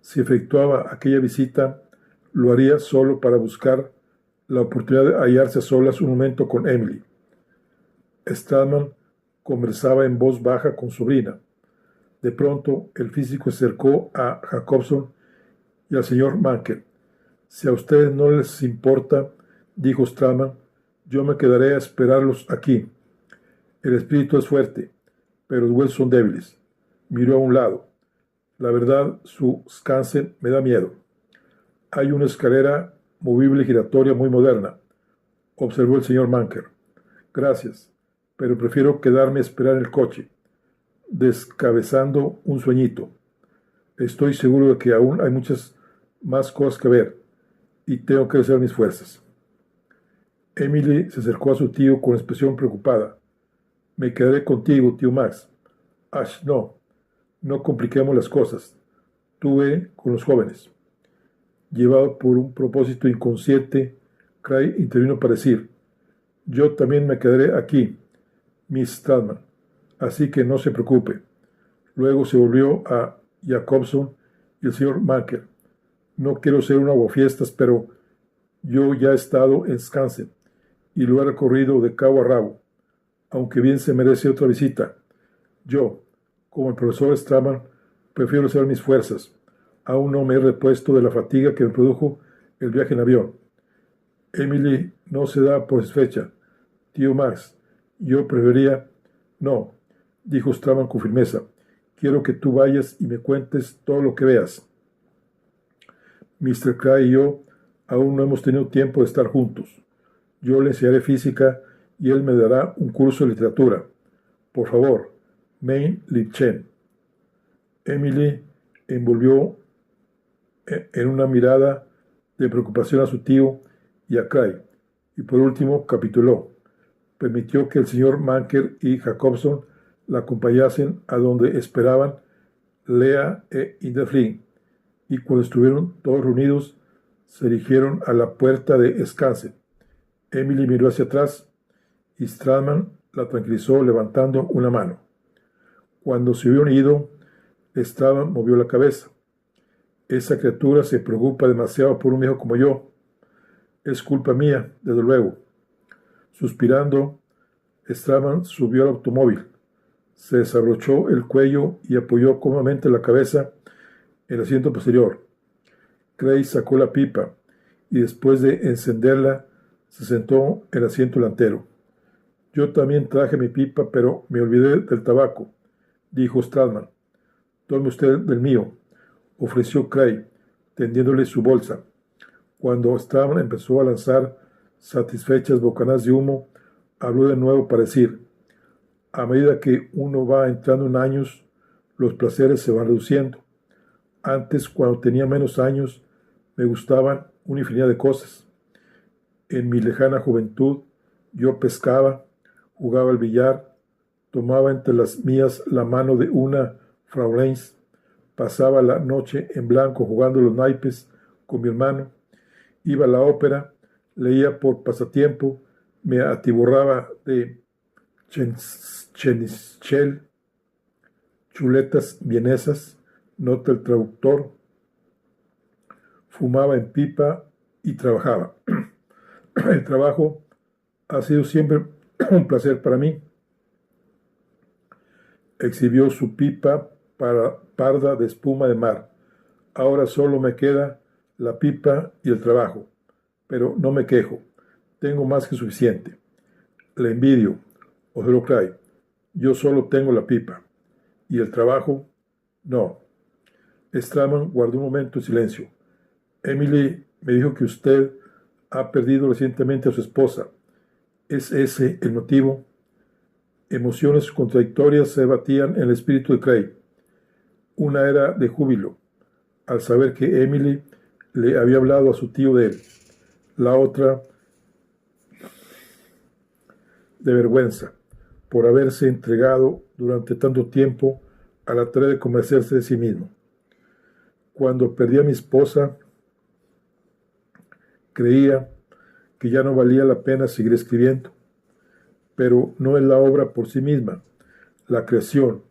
Si efectuaba aquella visita, lo haría solo para buscar la oportunidad de hallarse a solas un momento con Emily. Stallman conversaba en voz baja con su sobrina. De pronto, el físico se acercó a Jacobson y al señor Manker. Si a ustedes no les importa, dijo Stallman, yo me quedaré a esperarlos aquí. El espíritu es fuerte, pero los huesos son débiles. Miró a un lado. La verdad, su Skansen me da miedo. Hay una escalera movible y giratoria muy moderna, observó el señor Manker. Gracias, pero prefiero quedarme a esperar en el coche, descabezando un sueñito. Estoy seguro de que aún hay muchas más cosas que ver, y tengo que hacer mis fuerzas. Emily se acercó a su tío con expresión preocupada. Me quedaré contigo, tío Max. Ash, no compliquemos las cosas. Tú ve con los jóvenes. Llevado por un propósito inconsciente, Cray intervino para decir, yo también me quedaré aquí, Miss Stallman, así que no se preocupe. Luego se volvió a Jacobson y el señor Manker. No quiero ser un aguafiestas, pero yo ya he estado en Skansen y lo he recorrido de cabo a rabo, aunque bien se merece otra visita. Yo, como el profesor Stallman, prefiero hacer mis fuerzas. Aún no me he repuesto de la fatiga que me produjo el viaje en avión. Emily no se da por satisfecha. Tío Max, yo preferiría... No, dijo Stallman con firmeza. Quiero que tú vayas y me cuentes todo lo que veas. Mr. Cray y yo aún no hemos tenido tiempo de estar juntos. Yo le enseñaré física y él me dará un curso de literatura. Por favor, Main Lipchen. Emily envolvió en una mirada de preocupación a su tío y a Cray, y por último capituló. Permitió que el señor Manker y Jacobson la acompañasen a donde esperaban Lea e Ida Flynn, y cuando estuvieron todos reunidos, se dirigieron a la puerta de Skansen. Emily miró hacia atrás y Stallman la tranquilizó levantando una mano. Cuando se hubieron ido, Stallman movió la cabeza. Esa criatura se preocupa demasiado por un viejo como yo. Es culpa mía, desde luego. Suspirando, Stallman subió al automóvil, se desabrochó el cuello y apoyó cómodamente la cabeza en el asiento posterior. Cray sacó la pipa y después de encenderla, se sentó en el asiento delantero. Yo también traje mi pipa, pero me olvidé del tabaco, dijo Stallman. Tome usted del mío, ofreció Cray, tendiéndole su bolsa. Cuando Stallman empezó a lanzar satisfechas bocanadas de humo, habló de nuevo para decir, a medida que uno va entrando en años, los placeres se van reduciendo. Antes, cuando tenía menos años, me gustaban una infinidad de cosas. En mi lejana juventud, yo pescaba, jugaba al billar, tomaba entre las mías la mano de una Frauleins, pasaba la noche en blanco jugando los naipes con mi hermano, iba a la ópera, leía por pasatiempo, me atiborraba de chenichel, chuletas vienesas, nota el traductor, fumaba en pipa y trabajaba. El trabajo ha sido siempre un placer para mí. Exhibió su pipa parda de espuma de mar. Ahora solo me queda la pipa y el trabajo, pero no me quejo. Tengo más que suficiente. Le envidio, Oslo Cray. Yo solo tengo la pipa. ¿Y el trabajo? No. Stallman guardó un momento de silencio. Emily me dijo que usted ha perdido recientemente a su esposa. ¿Es ese el motivo? Emociones contradictorias se batían en el espíritu de Cray. Una era de júbilo, al saber que Emily le había hablado a su tío de él. La otra, de vergüenza, por haberse entregado durante tanto tiempo a la tarea de convencerse de sí mismo. Cuando perdí a mi esposa, creía que ya no valía la pena seguir escribiendo, pero no es la obra por sí misma, la creación,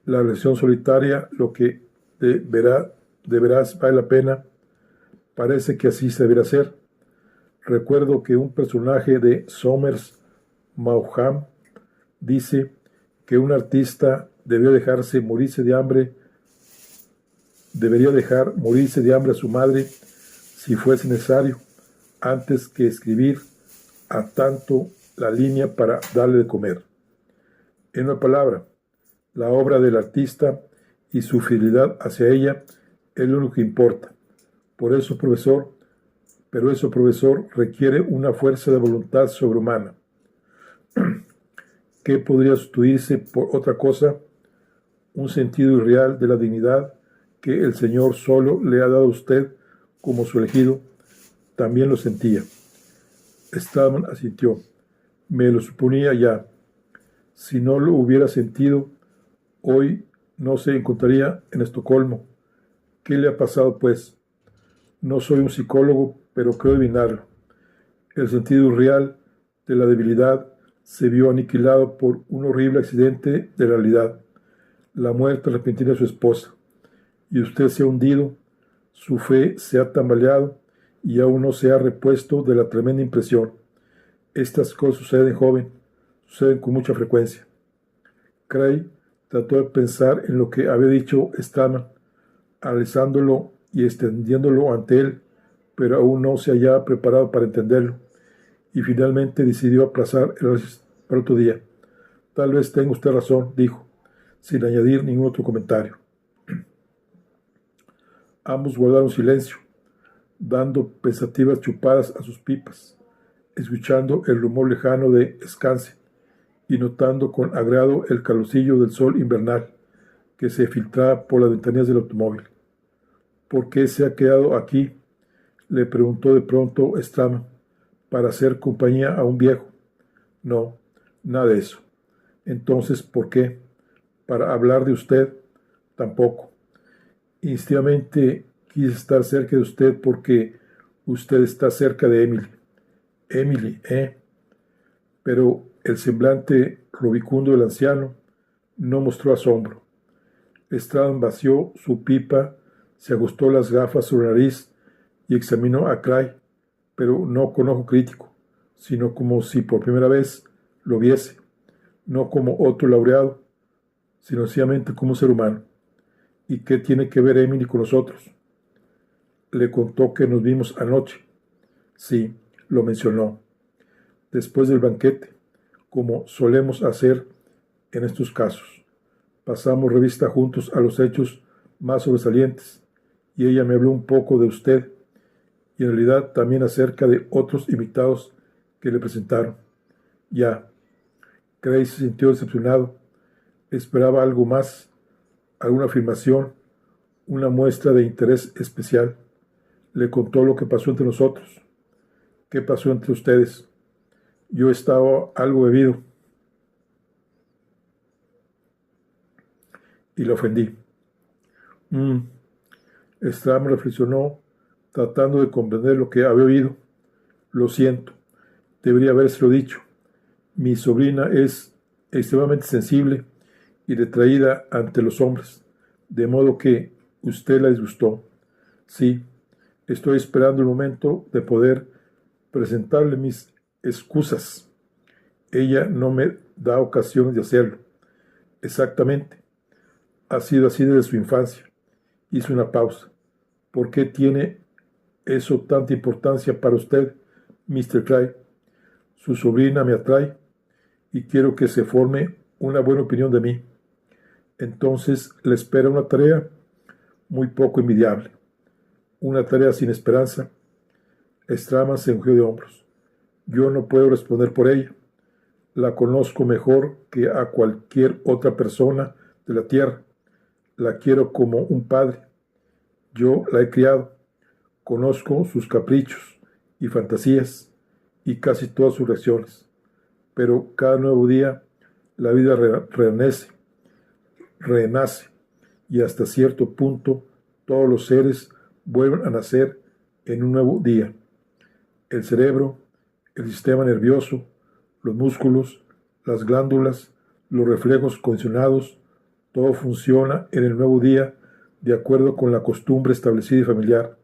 la relación solitaria, lo que de veras vale la pena, parece que así se deberá hacer. Recuerdo que un personaje de Somers Maugham dice que un artista debería dejar morirse de hambre a su madre si fuese necesario, antes que escribir a tanto la línea para darle de comer. En una palabra, la obra del artista y su fidelidad hacia ella es lo único que importa. Pero eso, profesor, requiere una fuerza de voluntad sobrehumana. ¿Qué podría sustituirse por otra cosa? Un sentido irreal de la dignidad que el Señor solo le ha dado a usted como su elegido. También lo sentía. Stallman asintió. Me lo suponía ya. Si no lo hubiera sentido, hoy no se encontraría en Estocolmo. ¿Qué le ha pasado, pues? No soy un psicólogo, pero creo adivinarlo. El sentido real de la debilidad se vio aniquilado por un horrible accidente de realidad, la muerte repentina de su esposa. Y usted se ha hundido, su fe se ha tambaleado y aún no se ha repuesto de la tremenda impresión. Estas cosas suceden, joven, suceden con mucha frecuencia. Cray trató de pensar en lo que había dicho Stallman, analizándolo y extendiéndolo ante él, pero aún no se hallaba preparado para entenderlo, y finalmente decidió aplazar el análisis para otro día. Tal vez tenga usted razón, dijo, sin añadir ningún otro comentario. Ambos guardaron silencio, dando pensativas chupadas a sus pipas, escuchando el rumor lejano de Skansen y notando con agrado el calorcillo del sol invernal que se filtraba por las ventanillas del automóvil. ¿Por qué se ha quedado aquí?, le preguntó de pronto Stallman. ¿Para hacer compañía a un viejo? No, nada de eso. Entonces, ¿por qué? ¿Para hablar de usted? Tampoco. Instintivamente quise estar cerca de usted porque usted está cerca de Emily. Emily, ¿eh? Pero el semblante rubicundo del anciano no mostró asombro. Stallman vació su pipa, se ajustó las gafas sobre la nariz y examinó a Cray, pero no con ojo crítico, sino como si por primera vez lo viese, no como otro laureado, sino sencillamente como un ser humano. ¿Y qué tiene que ver Emily con nosotros? Le contó que nos vimos anoche. Sí, lo mencionó. Después del banquete, como solemos hacer en estos casos. Pasamos revista juntos a los hechos más sobresalientes, y ella me habló un poco de usted, y en realidad también acerca de otros invitados que le presentaron. Ya, Cray se sintió decepcionado. Esperaba algo más, alguna afirmación, una muestra de interés especial. Le contó lo que pasó entre nosotros. ¿Qué pasó entre ustedes? Yo estaba algo bebido y le ofendí. Stram reflexionó, tratando de comprender lo que había oído. Lo siento, debería habérselo dicho. Mi sobrina es extremadamente sensible y retraída ante los hombres, de modo que usted la disgustó. Sí, estoy esperando el momento de poder presentarle mis excusas. Ella no me da ocasión de hacerlo. Exactamente. Ha sido así desde su infancia. Hizo una pausa. ¿Por qué tiene eso tanta importancia para usted, Mr. Cray? Su sobrina me atrae y quiero que se forme una buena opinión de mí. Entonces le espera una tarea muy poco envidiable, una tarea sin esperanza. Stallman se encogió de hombros. Yo no puedo responder por ella. La conozco mejor que a cualquier otra persona de la tierra. La quiero como un padre. Yo la he criado. Conozco sus caprichos y fantasías y casi todas sus reacciones. Pero cada nuevo día la vida renace y hasta cierto punto todos los seres vuelven a nacer en un nuevo día. El cerebro, el sistema nervioso, los músculos, las glándulas, los reflejos condicionados, todo funciona en el nuevo día de acuerdo con la costumbre establecida y familiar,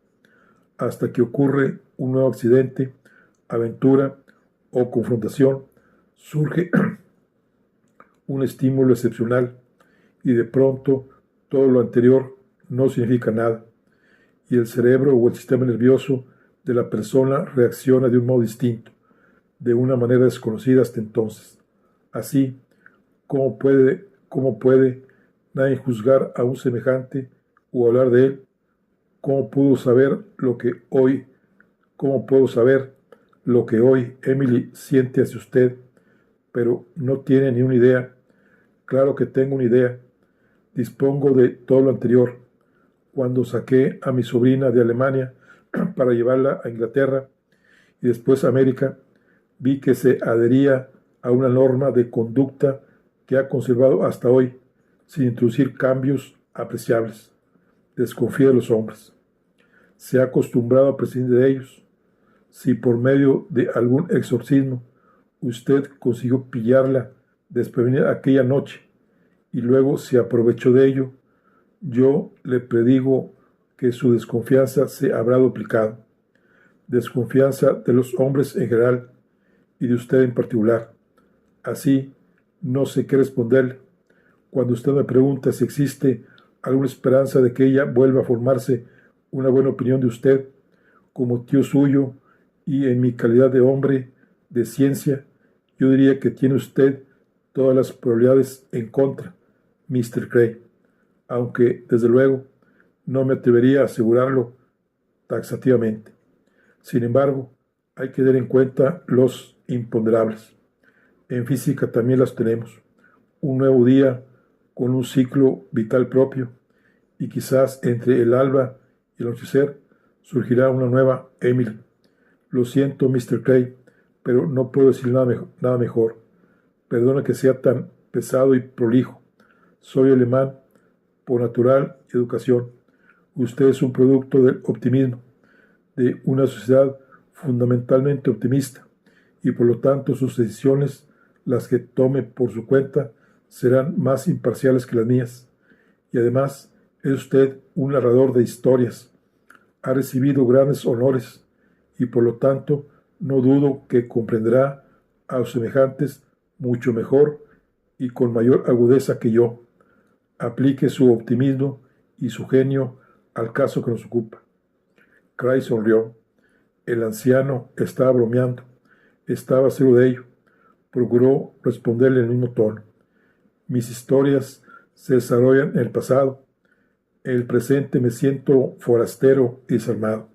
hasta que ocurre un nuevo accidente, aventura o confrontación, surge un estímulo excepcional y de pronto todo lo anterior no significa nada y el cerebro o el sistema nervioso de la persona reacciona de un modo distinto, de una manera desconocida hasta entonces. Así, ¿cómo puede nadie juzgar a un semejante o hablar de él? ¿Cómo puedo saber lo que hoy, cómo puedo saber lo que hoy Emily siente hacia usted, pero no tiene ni una idea? Claro que tengo una idea. Dispongo de todo lo anterior. Cuando saqué a mi sobrina de Alemania para llevarla a Inglaterra y después a América, vi que se adhería a una norma de conducta que ha conservado hasta hoy, sin introducir cambios apreciables. Desconfía de los hombres. Se ha acostumbrado a prescindir de ellos. Si por medio de algún exorcismo usted consiguió pillarla desprevenida aquella noche y luego se aprovechó de ello, yo le predigo que su desconfianza se habrá duplicado. Desconfianza de los hombres en general y de usted en particular. Así, no sé qué responderle. Cuando usted me pregunta si existe alguna esperanza de que ella vuelva a formarse una buena opinión de usted, como tío suyo y en mi calidad de hombre de ciencia, yo diría que tiene usted todas las probabilidades en contra, Mr. Cray, aunque, desde luego, no me atrevería a asegurarlo taxativamente. Sin embargo, hay que tener en cuenta los imponderables. En física también las tenemos. Un nuevo día con un ciclo vital propio, y quizás entre el alba y el anochecer surgirá una nueva Emily. Lo siento, Mr. Cray, pero no puedo decir nada mejor. Perdona que sea tan pesado y prolijo. Soy alemán por natural y educación. Usted es un producto del optimismo, de una sociedad fundamentalmente optimista, y por lo tanto sus decisiones, las que tome por su cuenta, serán más imparciales que las mías. Y además, es usted un narrador de historias. Ha recibido grandes honores y por lo tanto no dudo que comprenderá a los semejantes mucho mejor y con mayor agudeza que yo. Aplique su optimismo y su genio al caso que nos ocupa. Cray sonrió. El anciano estaba bromeando. Estaba seguro de ello. Procuró responderle en el mismo tono. Mis historias se desarrollan en el pasado. En el presente me siento forastero y desarmado.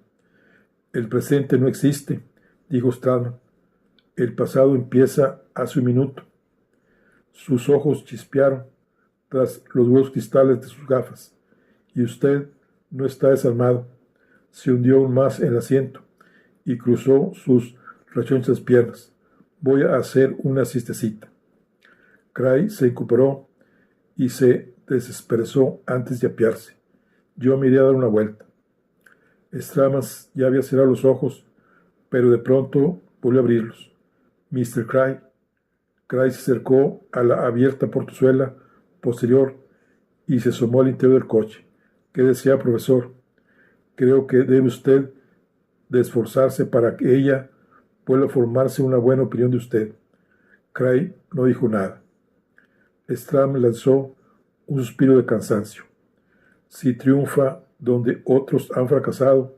El presente no existe, dijo Stradman. El pasado empieza hace un minuto. Sus ojos chispearon tras los huevos cristales de sus gafas. Y usted no está desarmado. Se hundió aún más en el asiento y cruzó sus rechonchas piernas. Voy a hacer una siestecita. Cray se incorporó y se desesperó antes de apearse. Yo me iré a dar una vuelta. Stradman ya había cerrado los ojos, pero de pronto volvió a abrirlos. Mr. Cray. Cray se acercó a la abierta portezuela posterior y se asomó al interior del coche. ¿Qué desea, profesor? Creo que debe usted de esforzarse para que ella pueda formarse una buena opinión de usted. Cray no dijo nada. Stradman lanzó un suspiro de cansancio. Si triunfa donde otros han fracasado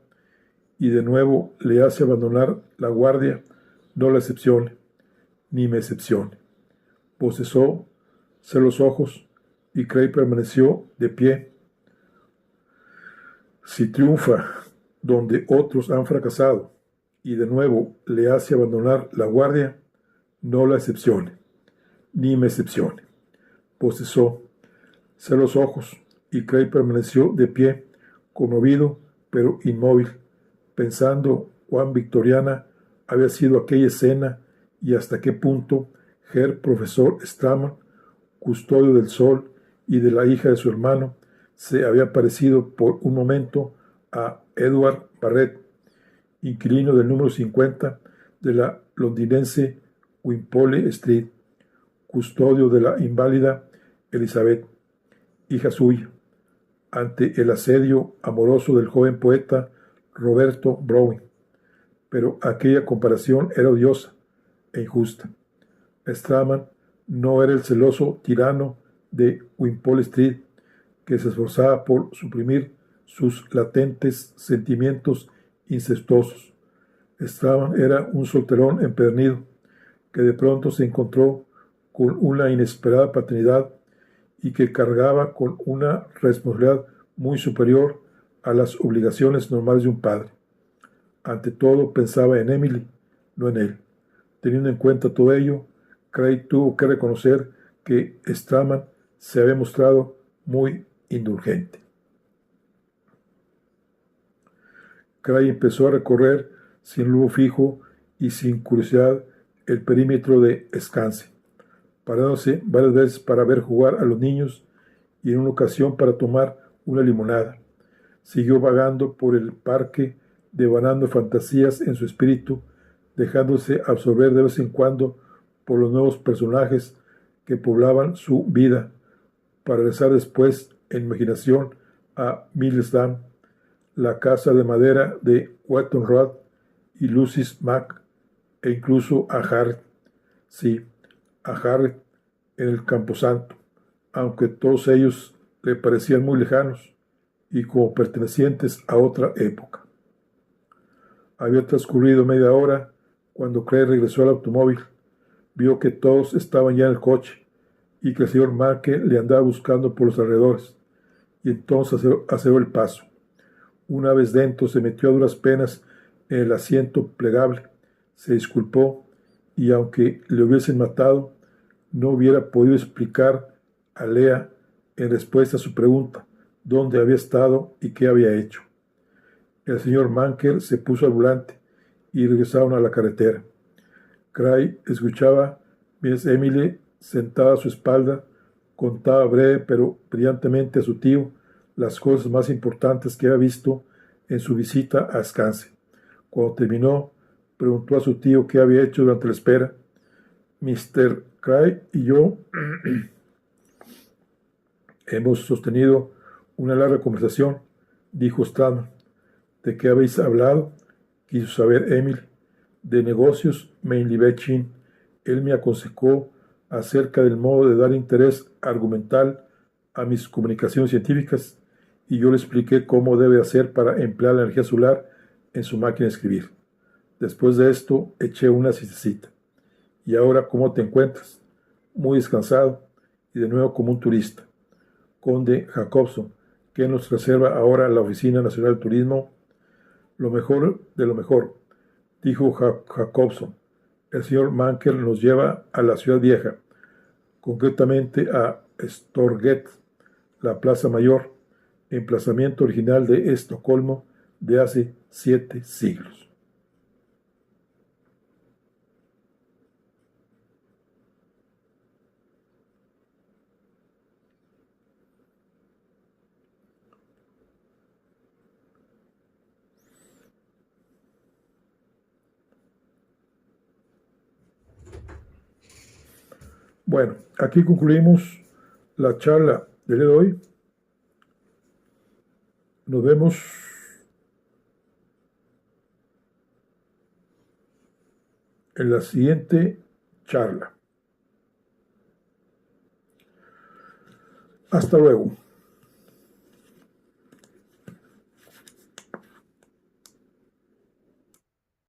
y de nuevo le hace abandonar la guardia, no la excepcione, ni me excepcione. Cerró los ojos y Cray permaneció de pie. Si triunfa donde otros han fracasado y de nuevo le hace abandonar la guardia, no la excepcione, ni me excepcione. Cerró los ojos y Cray permaneció de pie, conmovido pero inmóvil, pensando cuán victoriana había sido aquella escena y hasta qué punto Herr Profesor Stradman, custodio del sol y de la hija de su hermano, se había parecido por un momento a Edward Barrett, inquilino del número 50 de la londinense Wimpole Street, custodio de la inválida Elizabeth, hija suya, ante el asedio amoroso del joven poeta Roberto Browning. Pero aquella comparación era odiosa e injusta. Straman no era el celoso tirano de Wimpole Street que se esforzaba por suprimir sus latentes sentimientos incestuosos. Straman era un solterón empedernido que de pronto se encontró con una inesperada paternidad y que cargaba con una responsabilidad muy superior a las obligaciones normales de un padre. Ante todo pensaba en Emily, no en él. Teniendo en cuenta todo ello, Craig tuvo que reconocer que Straman se había mostrado muy indulgente. Craig empezó a recorrer sin rumbo fijo y sin curiosidad el perímetro de Scansy, parándose varias veces para ver jugar a los niños y en una ocasión para tomar una limonada. Siguió vagando por el parque, devanando fantasías en su espíritu, dejándose absorber de vez en cuando por los nuevos personajes que poblaban su vida, para regresar después en imaginación a Millsdam, la casa de madera de Wetton Road y Lucy's Mac, e incluso a Harriet, sí, a Harriet en el Camposanto, aunque todos ellos le parecían muy lejanos y como pertenecientes a otra época. Había transcurrido media hora cuando Craig regresó al automóvil. Vio que todos estaban ya en el coche y que el señor Marke le andaba buscando por los alrededores, y entonces aceleró el paso. Una vez dentro se metió a duras penas en el asiento plegable, se disculpó y aunque le hubiesen matado, no hubiera podido explicar a Lea en respuesta a su pregunta dónde había estado y qué había hecho. El señor Manker se puso al volante y regresaron a la carretera. Craig escuchaba mientras Emily, sentada a su espalda, contaba breve pero brillantemente a su tío las cosas más importantes que había visto en su visita a Scansy. Cuando terminó, preguntó a su tío qué había hecho durante la espera. Mr. Craig y yo hemos sostenido una larga conversación, dijo Stallman. ¿De qué habéis hablado?, quiso saber Emily. De negocios, mainly betting. Él me aconsejó acerca del modo de dar interés argumental a mis comunicaciones científicas y yo le expliqué cómo debe hacer para emplear la energía solar en su máquina de escribir. Después de esto, eché una siestecita. ¿Y ahora cómo te encuentras? Muy descansado y de nuevo como un turista. Conde Jacobson, ¿qué nos reserva ahora la Oficina Nacional de Turismo? Lo mejor de lo mejor, dijo Jacobson. El señor Manker nos lleva a la ciudad vieja, concretamente a Storgate, la Plaza Mayor, emplazamiento original de Estocolmo de hace 7 siglos. Bueno, aquí concluimos la charla del día de hoy. Nos vemos en la siguiente charla. Hasta luego.